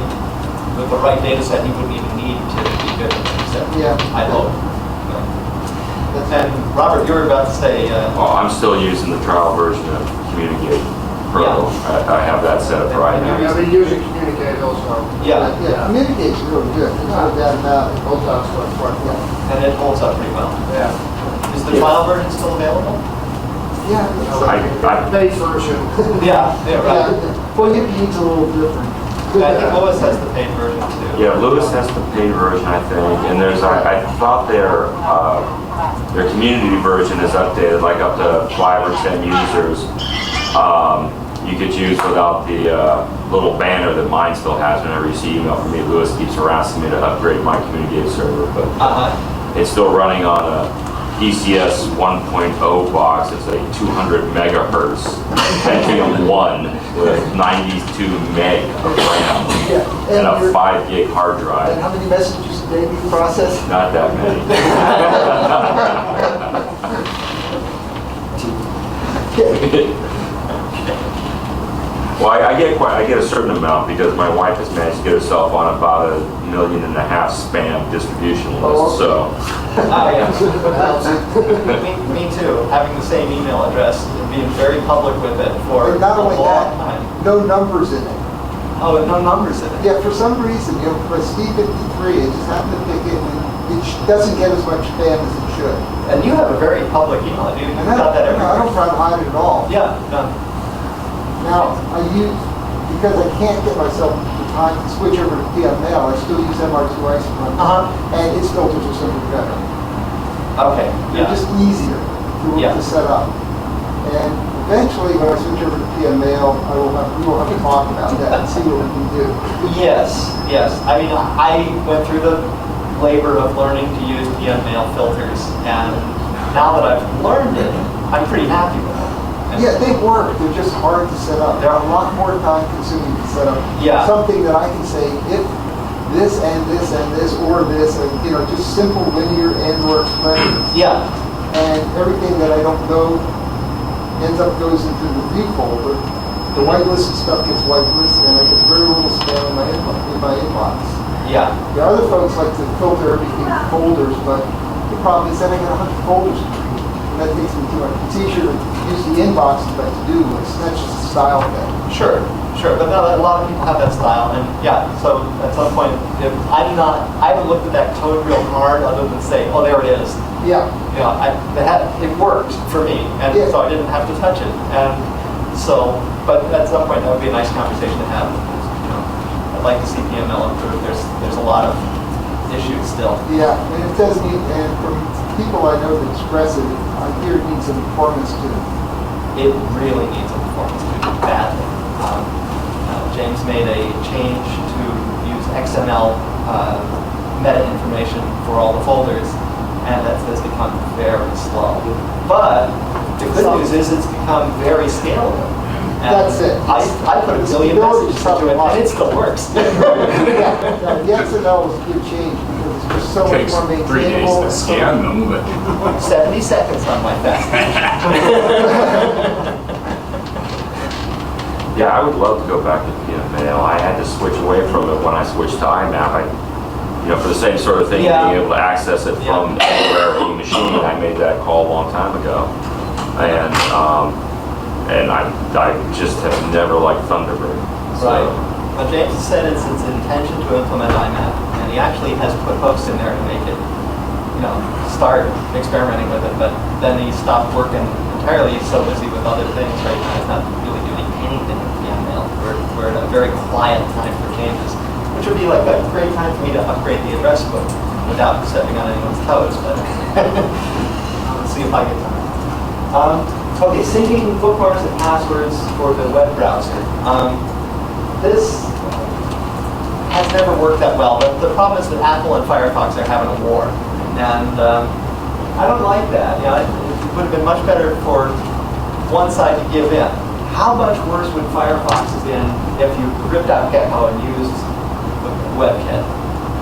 Speaker 1: right data set, he wouldn't even need to be good at it.
Speaker 3: Yeah.
Speaker 1: I hope.
Speaker 3: That's
Speaker 1: And Robert, you were about to say,
Speaker 7: Well, I'm still using the trial version of Communicate Pro. I have that set up right now.
Speaker 8: Yeah, they usually communicate also.
Speaker 1: yeah,
Speaker 3: Yeah, communicate's really good. There's no doubt about it.
Speaker 8: Both sides quite well.
Speaker 1: and it holds up pretty well.
Speaker 8: Yeah.
Speaker 1: Is the trial version still available?
Speaker 3: Yeah.
Speaker 7: I-
Speaker 8: Paid version.
Speaker 1: Yeah, right.
Speaker 3: Well, it needs a little different.
Speaker 1: I think Lois has the paid version too.
Speaker 7: Yeah, Lewis has the paid version, I think, and I thought their community version is updated, like up to 5 or 10 users. You could use without the little banner that mine still has whenever you see email from me. Lewis keeps harassing me to upgrade my Communicate server, but it's still running on a ECS 1.0 box. It's a 200 megahertz Pentium 1 with 92 meg of RAM and a 5 gig hard
Speaker 3: And
Speaker 7: drive.
Speaker 3: how many messages a day do you process?
Speaker 7: Not that many. Well, I get a certain amount because my wife has managed to get herself on about 1.5 million spam distribution list. So
Speaker 1: Yeah. Me too. Having the same email address and being very public with it for
Speaker 3: And not
Speaker 1: a
Speaker 3: only
Speaker 1: long
Speaker 3: that,
Speaker 1: time.
Speaker 3: no numbers in it.
Speaker 1: Oh, and no numbers in it.
Speaker 3: Yeah, for some reason, for C53, it just happened to pick it, and it doesn't get as much spam as it should.
Speaker 1: And you have a very public email. You
Speaker 3: And
Speaker 1: got that
Speaker 3: I
Speaker 1: everywhere.
Speaker 3: don't try to hide it at all.
Speaker 1: Yeah. No.
Speaker 3: Now, because I can't get myself the time to switch over to PML, I still use MR2 iSpring, and its filters are simply better.
Speaker 1: Okay.
Speaker 3: They're
Speaker 1: Yeah.
Speaker 3: just easier to set up. And eventually, when I switch over to PML, we will have to talk about that and see what we can do.
Speaker 1: Yes. I mean, I went through the labor of learning to use PMVNC filters, and now that I've learned it, I'm pretty happy with it. And
Speaker 3: Yeah, they work. They're just hard to set up. They're a lot more time consuming to set up.
Speaker 1: Yeah.
Speaker 3: Something that I can say, if this and this and this or this, and just simple linear and or expressions.
Speaker 1: Yeah.
Speaker 3: And everything that I don't know goes into the view folder. the whitelisted stuff gets whitelisted, and I get very little spam in my inbox.
Speaker 1: Yeah.
Speaker 3: The other folks like to filter everything in folders, but the problem is then I got 100 folders to read, and that takes me too much. It's easier to use the inbox as a to-do list. That's just a style thing.
Speaker 1: Sure. But no, a lot of people have that style, and yeah. So at some point, if I haven't looked at that code real hard, other than say, oh, there it is.
Speaker 3: Yeah.
Speaker 1: You know, it worked for me, and so I didn't have to touch it. And so, but at some point, that would be a nice conversation to have. You know, I'd like to see PML improve. There's a lot of issues still.
Speaker 3: Yeah, and it does need, and from people I know that express it, I hear it needs some performance too.
Speaker 1: It really needs a performance too, badly. James made a change to use XML meta information for all the folders, and that has become very slow. But the good news is it's become very scalable. And
Speaker 3: That's it.
Speaker 1: I put a million messages into it, and it still works.
Speaker 3: Yeah, the XML was a good change because it's just so much
Speaker 2: Takes
Speaker 3: more
Speaker 2: 3 days
Speaker 3: maintainable.
Speaker 2: to scan them, but
Speaker 1: 70 seconds on my fast.
Speaker 7: Yeah, I would love to go back to PML. I had to switch away from it when I switched to IMAP. For the same sort of thing, being able to access it from anywhere, any machine. I made that call a long time ago, and I just have never liked Thunderbird. So.
Speaker 1: Right. Well, James has said it's his intention to implement IMAP, and he actually has put hooks in there to make it, start experimenting with it. But then he stopped working entirely. He's so busy with other things right now. He's not really doing anything with PML. We're at a very quiet time for changes, which would be like a great time for me to upgrade the address book without stepping on anyone's toes. But let's see if I get time. Okay, syncing bookmarks and passwords for the web browser. This has never worked that well, but the problem is that Apple and Firefox are having a war, and I don't like that. It would have been much better for one side to give in. How much worse would Firefox have been if you ripped out Gecko and used WebKit?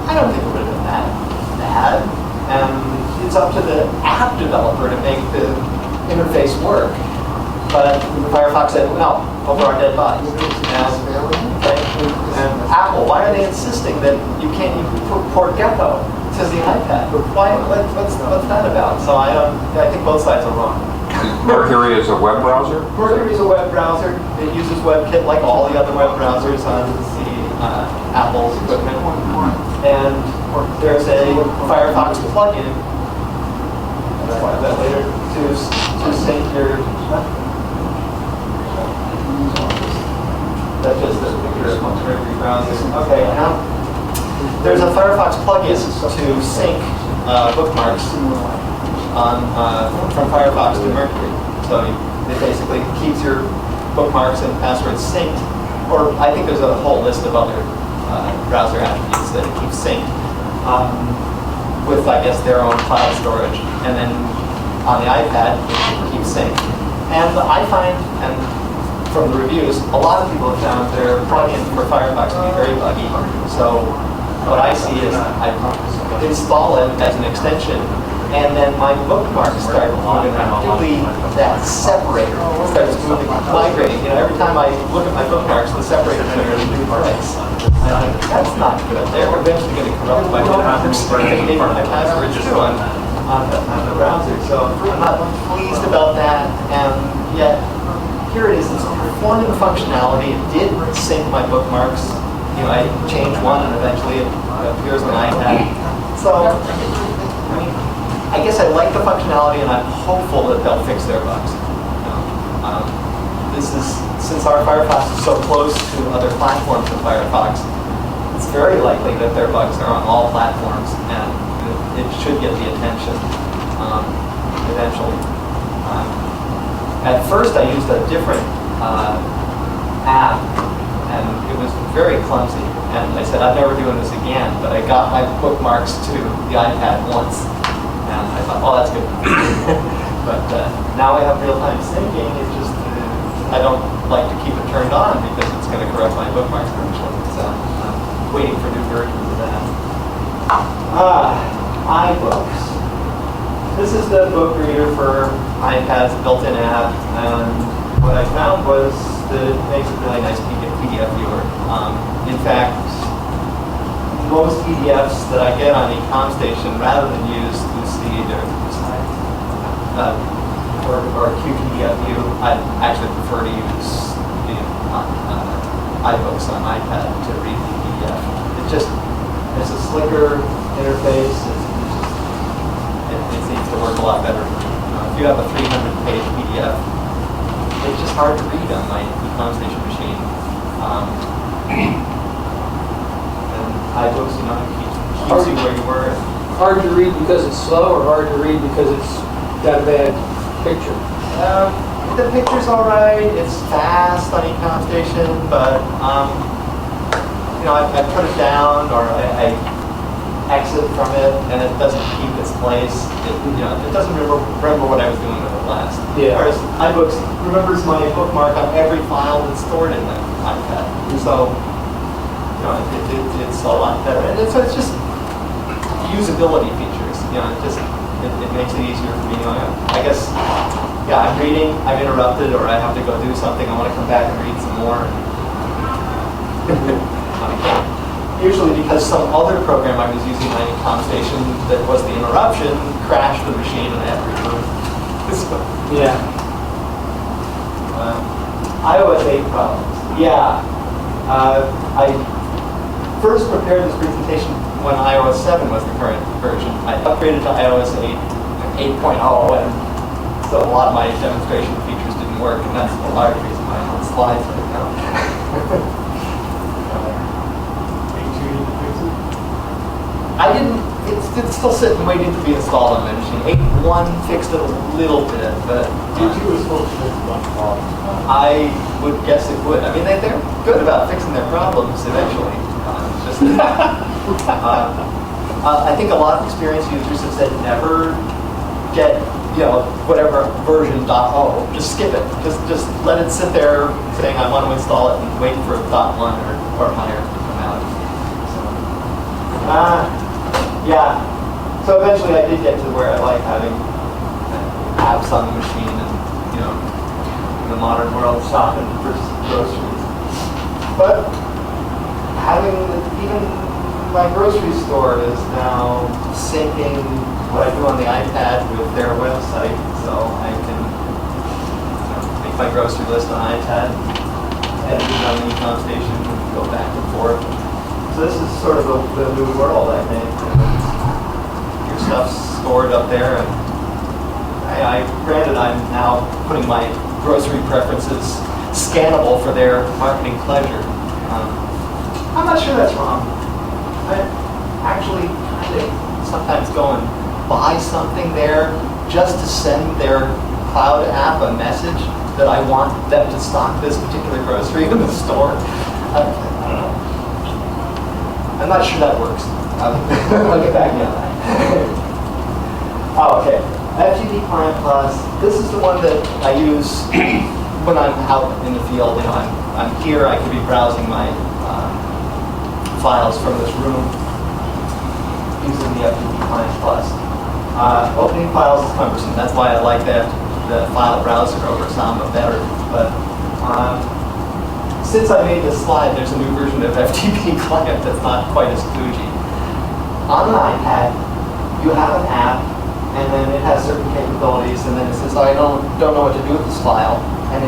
Speaker 1: I don't think it would have been that bad, and it's up to the app developer to make the interface work. But Firefox said, no, over our dead bodies. And Apple, why are they insisting that you can't even port Gecko to the iPad? What's that about? So I think both sides are wrong.
Speaker 2: Mercury is a web browser?
Speaker 1: Mercury is a web browser. It uses WebKit like all the other web browsers on the Apple's equipment. And there's a Firefox plugin that later to sync your. That's just a picture of Mercury Browser. Okay, now there's a Firefox plugin to sync bookmarks from Firefox to Mercury. So it basically keeps your bookmarks and passwords synced. Or I think there's a whole list of other browser attributes that it keeps synced with, I guess, their own cloud storage. And then on the iPad, it keeps synced. And I find, and from the reviews, a lot of people have found their plugin for Firefox to be very buggy. So what I see is I install it as an extension, and then my bookmarks start moving around, particularly that separator starts moving, migrating. Every time I look at my bookmarks, the separator is in a new place. That's not good. They're eventually going to corrupt my bookmarks and my passwords too on the browser. So I'm not pleased about that, and yet here it is. It's performing functionality. It did sync my bookmarks. I changed one, and eventually it appears on iPad. So, I guess I like the functionality, and I'm hopeful that they'll fix their bugs. This is, since our Firefox is so close to other platforms than Firefox, it's very likely that their bugs are on all platforms, and it should get the attention eventually. At first, I used a different app, and it was very clumsy. And I said, I'm never doing this again. But I got my bookmarks to the iPad once, and I thought, oh, that's good. But now I have real-time syncing. It's just, I don't like to keep it turned on because it's going to corrupt my bookmarks eventually. So I'm waiting for new versions of that. iBooks. This is the book reader for iPad's built-in app, and what I found was that it makes a really nice PDF viewer. In fact, most PDFs that I get on eComStation, rather than use Lucid or QPDF view, I actually prefer to use iBooks on iPad to read the PDF. It's a slicker interface. It seems to work a lot better. If you have a 300-page PDF, it's just hard to read on my eComStation machine. And iBooks, keeps you where you were.
Speaker 5: Hard to read because it's slow, or hard to read because it's got a bad picture?
Speaker 1: The picture's all right. It's fast on eComStation, but I put it down or I exit from it, and it doesn't keep its place. It doesn't remember what I was doing with it last.
Speaker 5: Yeah.
Speaker 1: Whereas iBooks remembers my bookmark on every file that's stored in the iPad. So, it's a lot better. And so it's just usability features. It makes it easier for me. I guess, I'm reading, I'm interrupted, or I have to go do something. I want to come back and read some more. Usually because some other program I was using on eComStation that was the interruption crashed the machine and I had to reboot.
Speaker 5: Yeah.
Speaker 1: iOS 8 problems. Yeah. I first prepared this presentation when iOS 7 was the current version. I upgraded to iOS 8, 8.0, and so a lot of my demonstration features didn't work, and that's a large reason why I'm on slides right now. I didn't, it's still sitting waiting to be installed on my machine. 8.1 fixed it a little bit, but
Speaker 6: was supposed to fix a bunch of problems.
Speaker 1: I would guess it would. I mean, they're good about fixing their problems eventually. I think a lot of experienced users have said never get, whatever version .0. Just skip it. Just let it sit there saying I want to install it and wait for .1 or higher to come out. Yeah. So eventually I did get to where I like having apps on the machine and, in the modern world, shopping for groceries. But even my grocery store is now syncing what I do on the iPad with their website, so I can make my grocery list on iPad, edit it on the eComStation, and go back and forth. So this is sort of the new world, I think. Your stuff's stored up there, and granted, I'm now putting my grocery preferences scannable for their marketing pleasure. I'm not sure that's wrong. I actually kind of sometimes go and buy something there just to send their cloud app a message that I want them to stock this particular grocery in the store. I don't know. I'm not sure that works. I'll get back to that. Oh, okay. FTP Client Plus. This is the one that I use when I'm out in the field. I'm here. I could be browsing my files from this room using the FTP Client Plus. Opening files is cumbersome. That's why I like the file browser over SAMBA better. But since I made this slide, there's a new version of FTP Client that's not quite as kludgy. On an iPad, you have an app, and then it has certain capabilities, and then it says, I don't know what to do with this file, and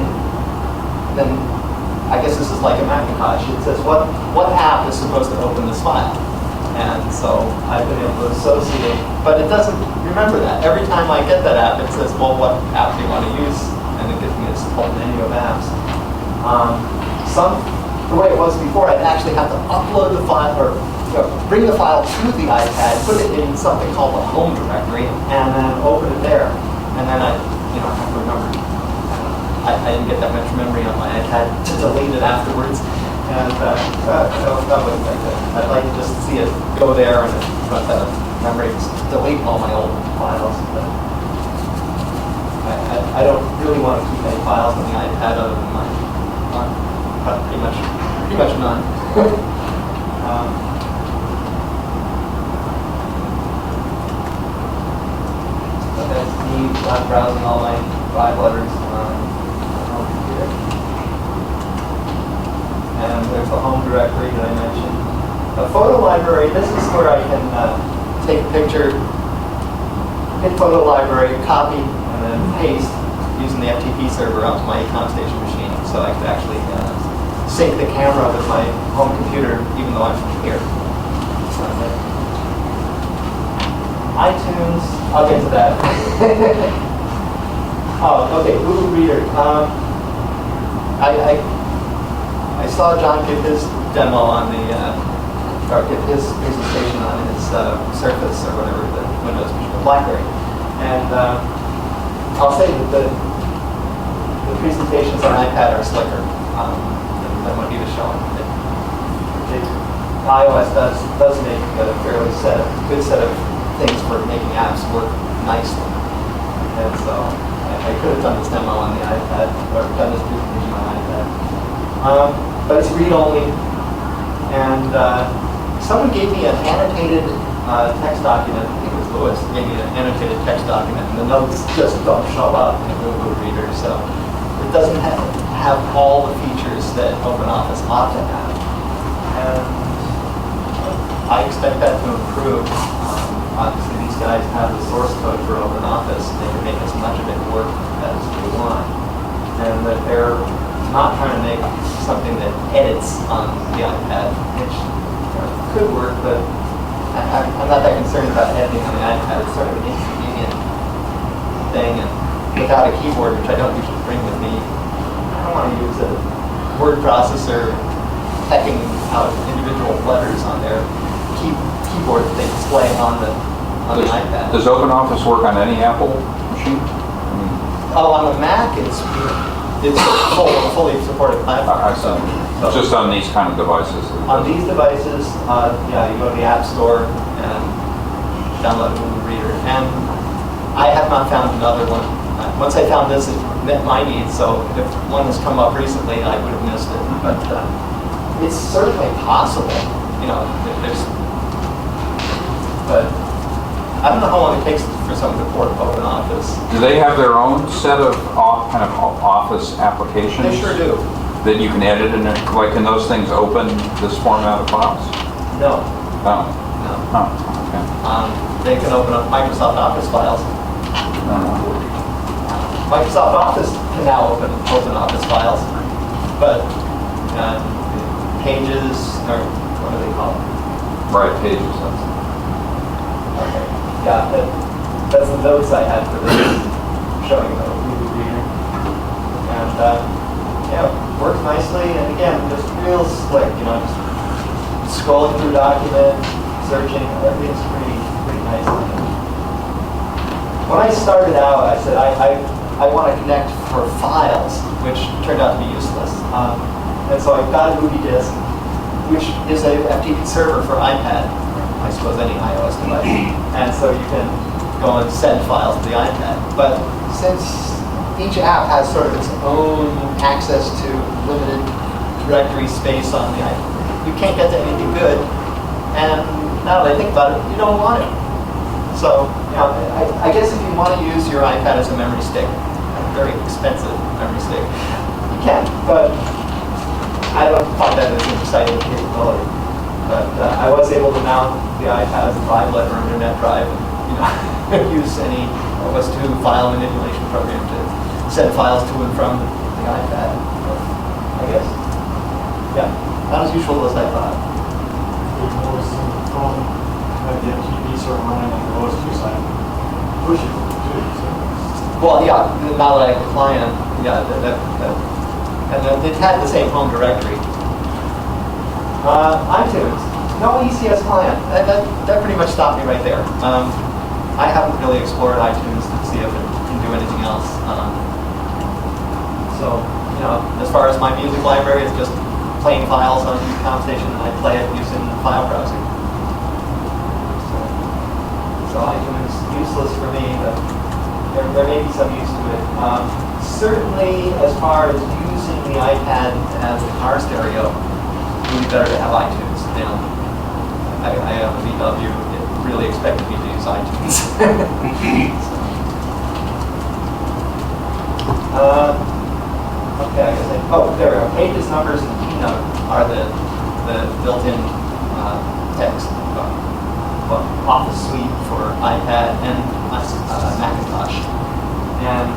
Speaker 1: then I guess this is like a Macintosh. It says, what app is supposed to open this file? And so I've been able to associate, but it doesn't remember that. Every time I get that app, it says, well, what app do you want to use? And it gives me this whole menu of apps. The way it was before, I'd actually have to upload the file, or bring the file to the iPad, put it in something called the home directory, and then open it there. And then I have to remember. I didn't get that much memory on my iPad to delete it afterwards. And that wouldn't be good. I'd like to just see it go there and run the memory, delete all my old files. But I don't really want to keep any files on the iPad other than mine. Pretty much none. But that's me not browsing all my 5 letters on my computer. and there's the home directory that I mentioned. A photo library, this is where I can take a picture, hit photo library, copy, and then paste using the FTP server onto my eComStation machine. So I could actually sync the camera with my home computer even though I'm from here. iTunes, I'll get to that. Oh, okay, OOReader. I saw John give his demo on the, or give his presentation on his Surface or whatever, the Windows machine, the BlackBerry. And I'll say that the presentations on iPad are slicker than what he was showing. iOS does make a fairly good set of things for making apps work nicely. And so I could have done this demo on the iPad, or done this presentation on iPad. But it's read-only. And someone gave me an annotated text document. I think it was Lewis gave me an annotated text document, and the notes just don't show up in OOReader. So it doesn't have all the features that OpenOffice ought to have. And I expect that to improve. Obviously, these guys have the source code for OpenOffice. They can make as much of it work as they want. And that they're not trying to make something that edits on the iPad, which could work, but I'm not that concerned about editing on the iPad. It's sort of an inconvenient thing. And without a keyboard, which I don't usually bring with me, I don't want to use a word processor typing out individual letters on their keyboard that they display on the iPad.
Speaker 2: Does OpenOffice work on any Apple machine?
Speaker 1: Oh, on the Mac, it's fully supported platform.
Speaker 2: I see. So just on these kind of devices?
Speaker 1: On these devices, yeah, you go to the App Store and download OOReader. And I have not found another one. Once I found this, it met my needs, so if one has come up recently, I would have missed it. But it's certainly possible, you know, but I don't know how long it takes for someone to port OpenOffice.
Speaker 2: Do they have their own set of kind of Office applications?
Speaker 1: They sure do.
Speaker 2: That you can edit in it? Like, can those things open this format of files?
Speaker 1: No.
Speaker 2: Oh.
Speaker 1: No.
Speaker 2: Oh, okay.
Speaker 1: They can open up Microsoft Office files. Microsoft Office can now open OpenOffice files, but Pages, or what do they call them?
Speaker 2: Right, Pages.
Speaker 1: Okay. Yeah, that's the notes I had for this, showing the OOReader. And yeah, works nicely, and again, just real slick, you know, just scrolling through document, searching, everything's pretty nice. When I started out, I said I want to connect for files, which turned out to be useless. And so I got a movie disk, which is a FTP server for iPad, I suppose any iOS device. And so you can go and send files to the iPad. But since each app has sort of its own access to limited directory space on the iPad, you can't get to anything good. And now that I think about it, you don't want it. So, you know, I guess if you want to use your iPad as a memory stick, a very expensive memory stick, you can. But I don't find that as an exciting capability. But I was able to mount the iPad as a 5-letter internet drive and, you know, use any OS 2 file manipulation program to send files to and from the iPad. I guess. Yeah, not as useful as I thought.
Speaker 6: There's always some phone, the FTP server running on the OS 2 side, push it too. So.
Speaker 1: Well, yeah, now that I have a client, yeah, and it had the same home directory. iTunes, no ECS client. That pretty much stopped me right there. I haven't really explored iTunes to see if it can do anything else. So, you know, as far as my music library, it's just plain files on eComStation, and I play it using the file browser. So iTunes useless for me, but there may be some use to it. Certainly, as far as using the iPad as a car stereo, it would be better to have iTunes. You know, I have a VW. It really expected me to use iTunes. Okay, I guess oh, there are pages, numbers, and key Keynote are the built-in text Office suite for iPad and Macintosh. And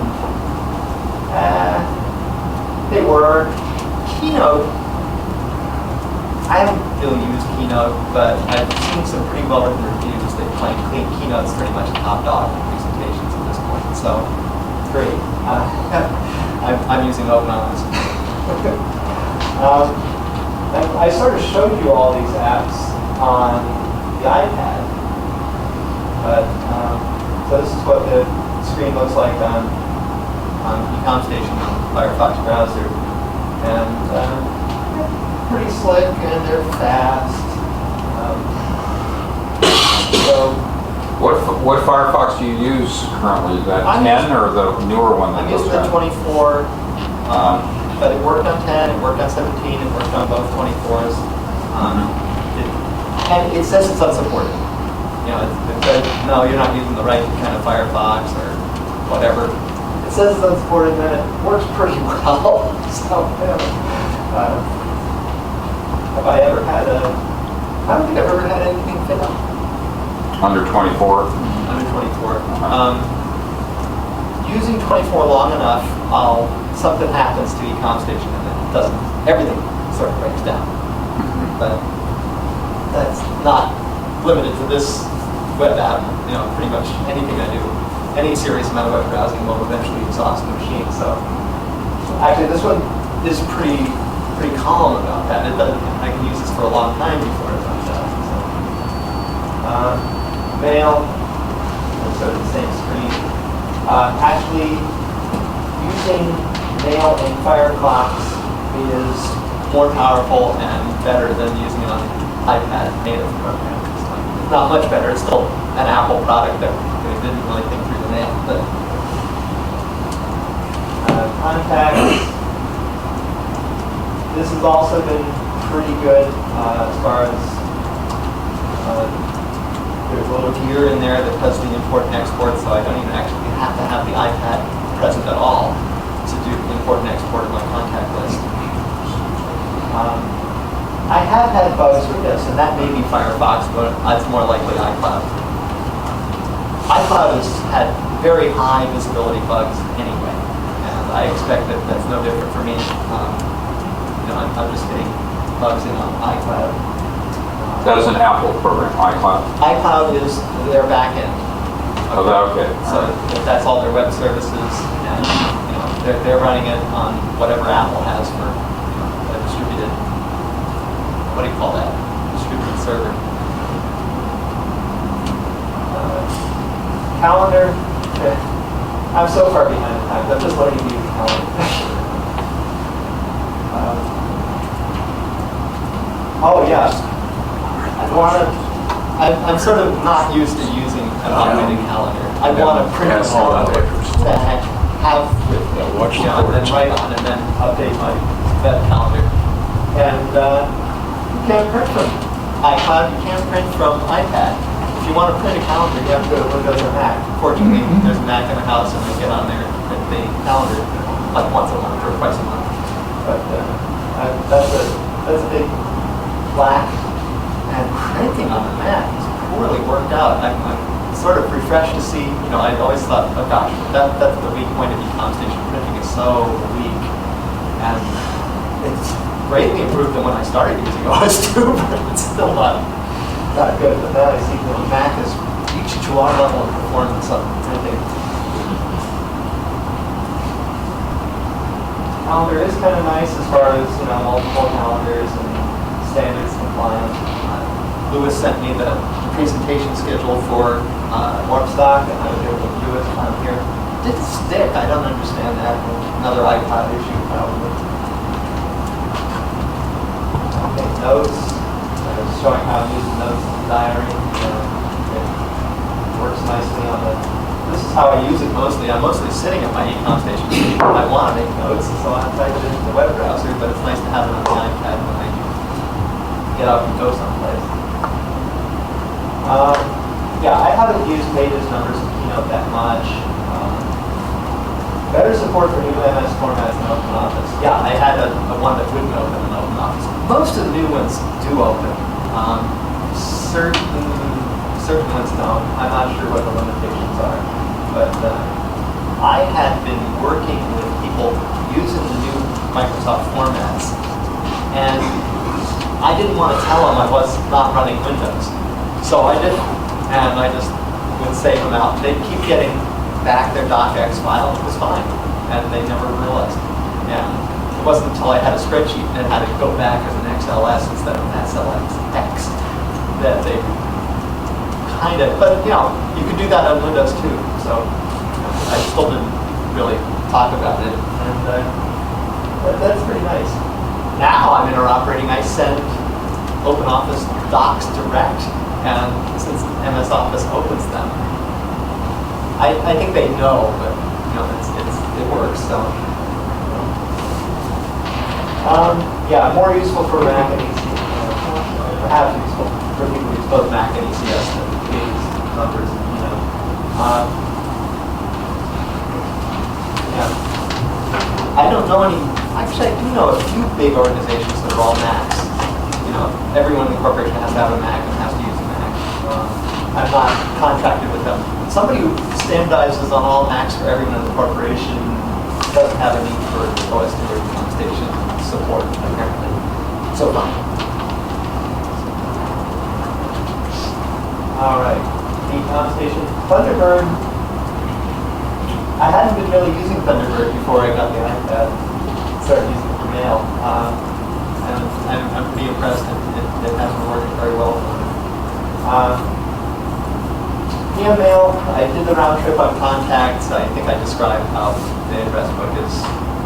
Speaker 1: they work. Keynote, I haven't really used Keynote, but I've seen some pretty well-written reviews that claim Keynote's pretty much a top dog in presentations at this point. So, great. I'm using OpenOffice. I sort of showed you all these apps on the iPad, but so this is what the screen looks like on eComStation on Firefox browser, and they're pretty slick and they're fast. So
Speaker 2: What Firefox do you use currently? Is that
Speaker 1: I'm
Speaker 2: 10 or the newer one?
Speaker 1: I'm using the 24, but it worked on 10, it worked on 17, it worked on both 24s. And it says it's unsupported. You know, it says, no, you're not using the right kind of Firefox or whatever. It says it's unsupported, and it works pretty well. So, have I ever had I don't think I've ever had anything fail.
Speaker 2: Under 24?
Speaker 1: Under 24. Using 24 long enough, something happens to eComStation and it doesn't, everything sort of breaks down. But that's not limited to this web app. You know, pretty much anything I do, any serious amount of web browsing will eventually exhaust the machine. So actually, this one is pretty calm about that. I can use this for a long time before it runs out. So, Mail, sort of the same screen. Actually, using Mail in Firefox is more powerful and better than using it on an iPad native program. It's not much better. It's still an Apple product that they didn't really think through the mail. But contacts. This has also been pretty good as far as there's a little gear in there that does the import and export, so I don't even actually have to have the iPad present at all to do the import and export of my contact list. I have had bugs with this, and that may be Firefox, but it's more likely iCloud. iCloud has had very high visibility bugs anyway, and I expect that that's no different for me. I'm just getting bugs in on iCloud.
Speaker 2: That is an Apple program, iCloud.
Speaker 1: iCloud is their backend.
Speaker 2: Oh, okay.
Speaker 1: So if that's all their web services, and they're running it on whatever Apple has for a distributed. What do you call that? Distributed server. Calendar. I'm so far behind the times. I'm just learning to use calendar. Oh yeah. I'm sort of not used to using an automated calendar. I want to print a calendar that have with me, and then write on and then update my web calendar. And you can't print from iCloud, you can't print from iPad. If you want to print a calendar, you have to go to Windows or Mac. Fortunately, there's a Mac in the house and I get on there and print the calendar like once a month or twice a month. But that's a big lack. And printing on the Mac is poorly worked out. I'm sort of refreshed to see, I always thought, oh gosh, that's the weak point of eComStation. Printing is so weak. And it's greatly improved than when I started using OS2, but it's still not good. But now I see the Mac has reached to our level of performance on printing. Calendar is kind of nice as far as, multiple calendars and standards compliant. Lewis sent me the presentation schedule for Warpstock, and I was able to do it on here. It didn't stick. I don't understand that. Another iPod issue, probably. Okay, notes. Showing how to use the notes in the diary. It works nicely on the. This is how I use it mostly. I'm mostly sitting at my eComStation. I want to make notes, so I type it into the web browser, but it's nice to have it on the iPad when I get up and go someplace. Yeah, I haven't used pages, numbers, and Keynote that much. Better support for new MS formats in OpenOffice. Yeah, I had a one that wouldn't open in OpenOffice. Most of the new ones do open. Certain ones don't. I'm not sure what the limitations are. But I had been working with people using the new Microsoft formats, and I didn't want to tell them I was not running Windows. So I didn't, and I just would save them out. They'd keep getting back their docx file. It was fine, and they never realized. And it wasn't until I had a spreadsheet and had to go back as an XLS instead of an SLX that they kind of, but you know, you could do that on Windows too. So I still didn't really talk about it, and that's pretty nice. Now I'm interoperating. I send OpenOffice docs direct, and since MS Office opens them, I think they know, but you know, it works. So yeah, more useful for Mac and EC. Perhaps useful for people who use both Mac and ECS than these numbers. You know. Yeah. I don't know any. Actually, I do know a few big organizations that are all Macs. You know, everyone in the corporation has to have a Mac and has to use a Mac. I'm not contracted with them. Somebody who standardizes on all Macs for everyone in the corporation doesn't have a need for OS2 or eComStation support, apparently. So fine. All right, eComStation. Thunderbird. I hadn't been really using Thunderbird before I got the iPad. Started using it for mail, and I'm pretty impressed. It has been working very well for me. Mail, I did the round trip on contacts. I think I described how the address book has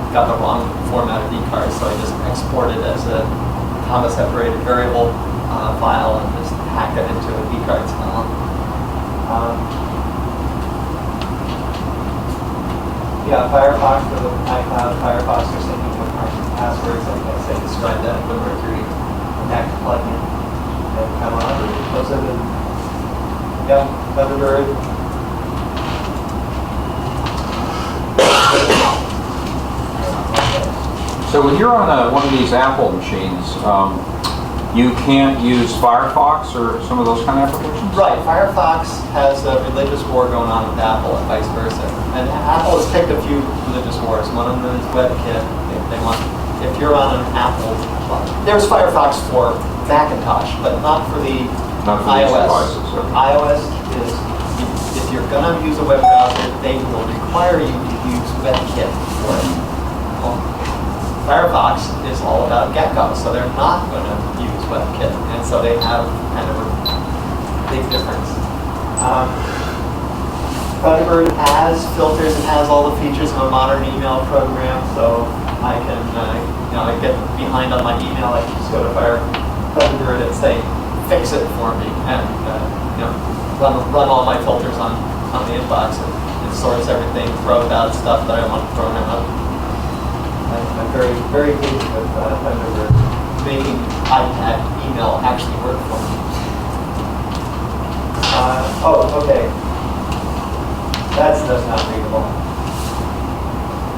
Speaker 1: got the wrong format of eCard, so I just exported as a comma-separated variable file and just hacked it into an eCards file. Yeah, Firefox for the iCloud, Firefox for syncing with my passwords. I guess I described that in the Mercury Connect plugin. And kind of close it in. Yeah, Thunderbird.
Speaker 2: So when you're on one of these Apple machines, you can't use Firefox or some of those kind of applications?
Speaker 1: Right, Firefox has a religious war going on with Apple and vice versa. And Apple has picked a few religious wars. One of them is WebKit. They want, if you're on an Apple, well, there's Firefox for Macintosh, but not for the iOS.
Speaker 2: Devices, okay.
Speaker 1: iOS is, if you're going to use a web browser, they will require you to use WebKit for it. Well, Firefox is all about Gecko, so they're not going to use WebKit, and so they have kind of a big difference. Thunderbird has filters and has all the features of a modern email program, so I can, I get behind on my email, I can just go to Thunderbird and say, fix it for me, and run all my filters on the inbox, and it sorts everything, throws out stuff that I want thrown out. I'm very, very pleased with Thunderbird making iPad email actually work for me. Okay. That's not readable.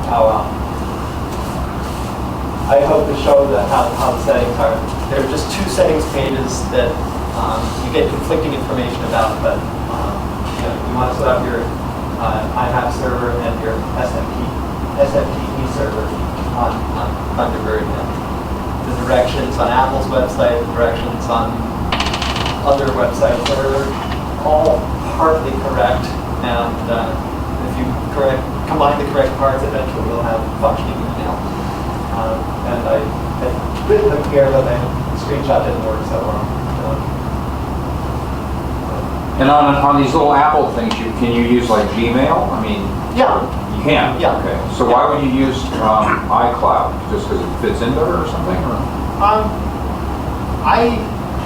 Speaker 1: Oh well. I hope to show how the settings are. There are just two settings pages that you get conflicting information about, but you want to set up your iMap server and your FTP server on Thunderbird. And the directions on Apple's website, the directions on other websites are all partly correct, and if you combine the correct parts, eventually you'll have functioning email. And I had written them here, but the screenshot didn't work so well.
Speaker 2: And on these little Apple things, can you use like Gmail? I mean,
Speaker 1: yeah.
Speaker 2: You can?
Speaker 1: Yeah.
Speaker 2: Okay. So why would you use iCloud? Just because it fits into it or something? Or?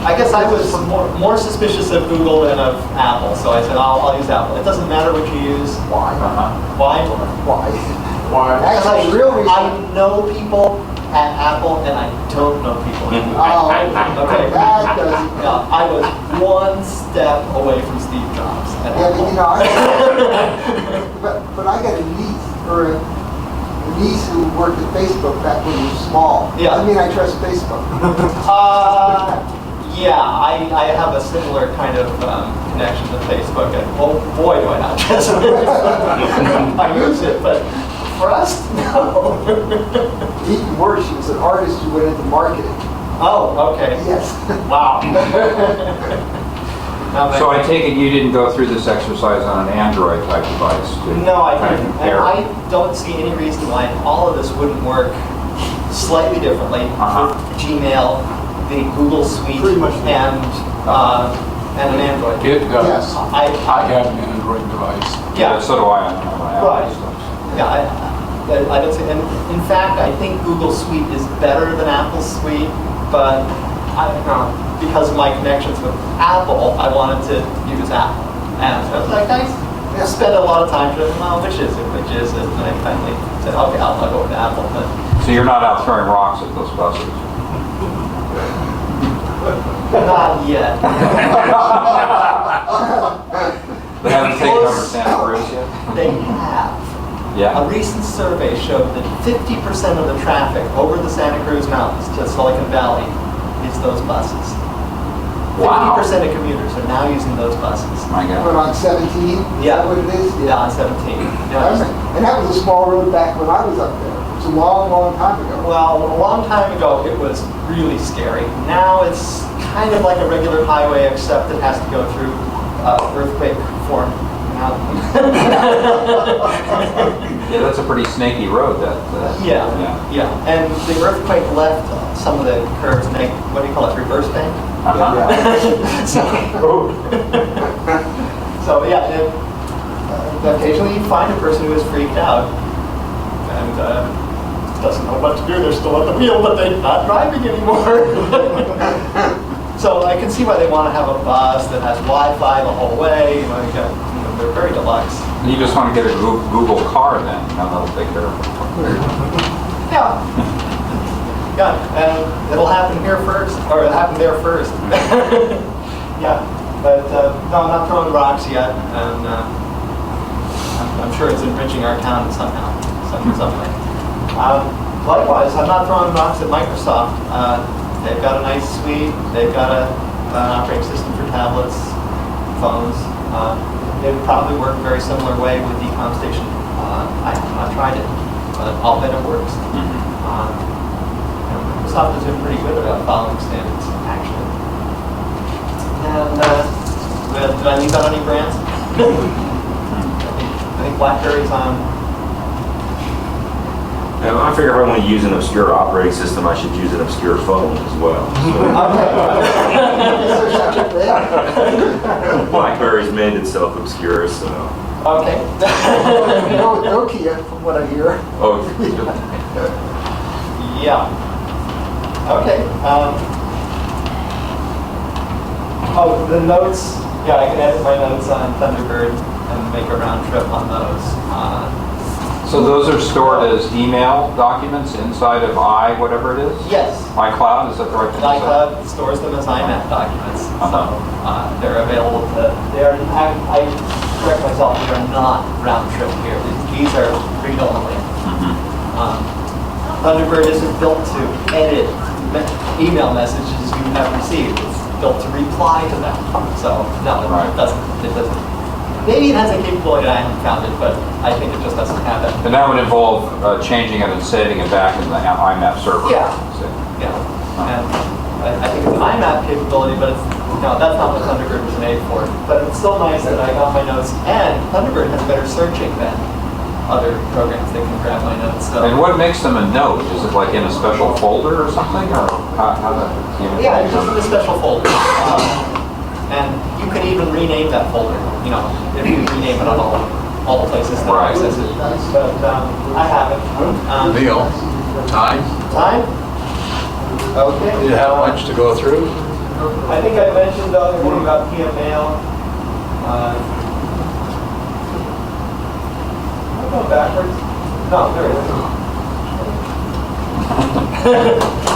Speaker 1: I guess I was more suspicious of Google than of Apple, so I said I'll use Apple. It doesn't matter what you use.
Speaker 3: Why?
Speaker 1: Why?
Speaker 3: Why?
Speaker 1: Because
Speaker 3: Actually, the real reason.
Speaker 1: I know people at Apple and I don't know people at Google.
Speaker 3: Oh,
Speaker 1: Okay.
Speaker 3: that doesn't.
Speaker 1: Yeah, I was one step away from Steve Jobs. At
Speaker 3: Yeah,
Speaker 1: Apple.
Speaker 3: but I got a niece, or niece who worked at Facebook back when it was small.
Speaker 1: Yeah.
Speaker 3: Doesn't mean I trust Facebook.
Speaker 1: Yeah, I have a similar kind of connection to Facebook, and oh boy, do I not trust it. I use it, but for us, no.
Speaker 3: Even worse, she was an artist who went into marketing.
Speaker 1: Oh, okay.
Speaker 3: Yes.
Speaker 1: Wow.
Speaker 2: So I take it you didn't go through this exercise on an Android type device?
Speaker 1: No, I
Speaker 2: kind of
Speaker 1: didn't. And
Speaker 2: compare?
Speaker 1: I don't see any reason why all of this wouldn't work slightly differently with Gmail, the Google Suite,
Speaker 6: Pretty much
Speaker 1: and an Android.
Speaker 9: It does.
Speaker 3: Yes.
Speaker 9: I have an Android device.
Speaker 1: Yeah.
Speaker 2: So do I on my Apple
Speaker 1: Right.
Speaker 2: stuff.
Speaker 1: Yeah, I don't see, and in fact, I think Google Suite is better than Apple Suite, but because of my connections with Apple, I wanted to use Apple. And so I was like, I spent a lot of time trying, well, which is it, which is it? And I finally said, okay, I'll go with Apple. But
Speaker 2: So you're not out throwing rocks at those buses?
Speaker 1: not yet.
Speaker 2: They haven't taken over Santa Cruz yet?
Speaker 1: They have.
Speaker 2: Yeah?
Speaker 1: A recent survey showed that 50% of the traffic over the Santa Cruz Mountains to Silicon Valley is those buses.
Speaker 2: Wow.
Speaker 1: 50% of commuters are now using those buses.
Speaker 2: My
Speaker 3: But
Speaker 2: God.
Speaker 3: on 17, is
Speaker 1: Yeah.
Speaker 3: that what it is?
Speaker 1: Yeah, on 17. Yeah.
Speaker 3: And that was a small road back when I was up there. It was a long, long time ago.
Speaker 1: Well, a long time ago, it was really scary. Now it's kind of like a regular highway, except it has to go through earthquake form.
Speaker 2: Yeah, that's a pretty snaky road, that.
Speaker 1: Yeah, and the earthquake left some of the curves, what do you call it, reverse bank?
Speaker 2: Uh-huh.
Speaker 1: So yeah, occasionally you find a person who is freaked out and doesn't know what to do. They're still at the wheel, but they're not driving anymore. So I can see why they want to have a bus that has Wi-Fi the whole way. They're very deluxe.
Speaker 2: You just want to get a Google car then, and that'll take care of it.
Speaker 1: Yeah. Yeah, and it'll happen here first, or it'll happen there first. Yeah, but no, I'm not throwing rocks yet, and I'm sure it's enriching our town somehow, some way. Likewise, I'm not throwing rocks at Microsoft. They've got a nice suite. They've got an operating system for tablets, phones. They would probably work a very similar way with eComStation. I have not tried it, but I'll bet it works. Microsoft has been pretty good about following standards, actually. And did I leave out any brands? I think BlackBerry's on.
Speaker 7: And I figure if I want to use an obscure operating system, I should use an obscure phone as well. So. BlackBerry's made itself obscure, so.
Speaker 1: Okay.
Speaker 3: Nokia, from what I hear.
Speaker 7: Oh,
Speaker 1: Yeah. Okay. The notes. Yeah, I can edit my notes on Thunderbird and make a round trip on those.
Speaker 2: So those are stored as email documents inside of whatever it is?
Speaker 1: Yes.
Speaker 2: iCloud, is that the right thing to say?
Speaker 1: iCloud stores them as IMAP documents, so they're available to. I correct myself. They are not round trip here. These are read only. Thunderbird isn't built to edit email messages you have received. It's built to reply to them. So no, it doesn't. It doesn't. Maybe it has a capability I haven't found it, but I think it just doesn't have it.
Speaker 2: And that would involve changing it and saving it back in the IMAP server.
Speaker 1: Yeah. And I think it's an IMAP capability, but that's not what Thunderbird was made for. But it's still nice that I got my notes, and Thunderbird has better searching than other programs that can grab my notes. So.
Speaker 2: And what makes them a note? Is it like in a special folder or something, or how that?
Speaker 1: Yeah, it's just in a special folder. And you can even rename that folder, if you rename it on all the places that
Speaker 2: Right.
Speaker 1: access it. But I have it.
Speaker 9: Neil, time?
Speaker 1: Time? Okay.
Speaker 9: Do you have much to go through?
Speaker 1: I think I mentioned everything about PM mail. I'll go backwards. No, there it is.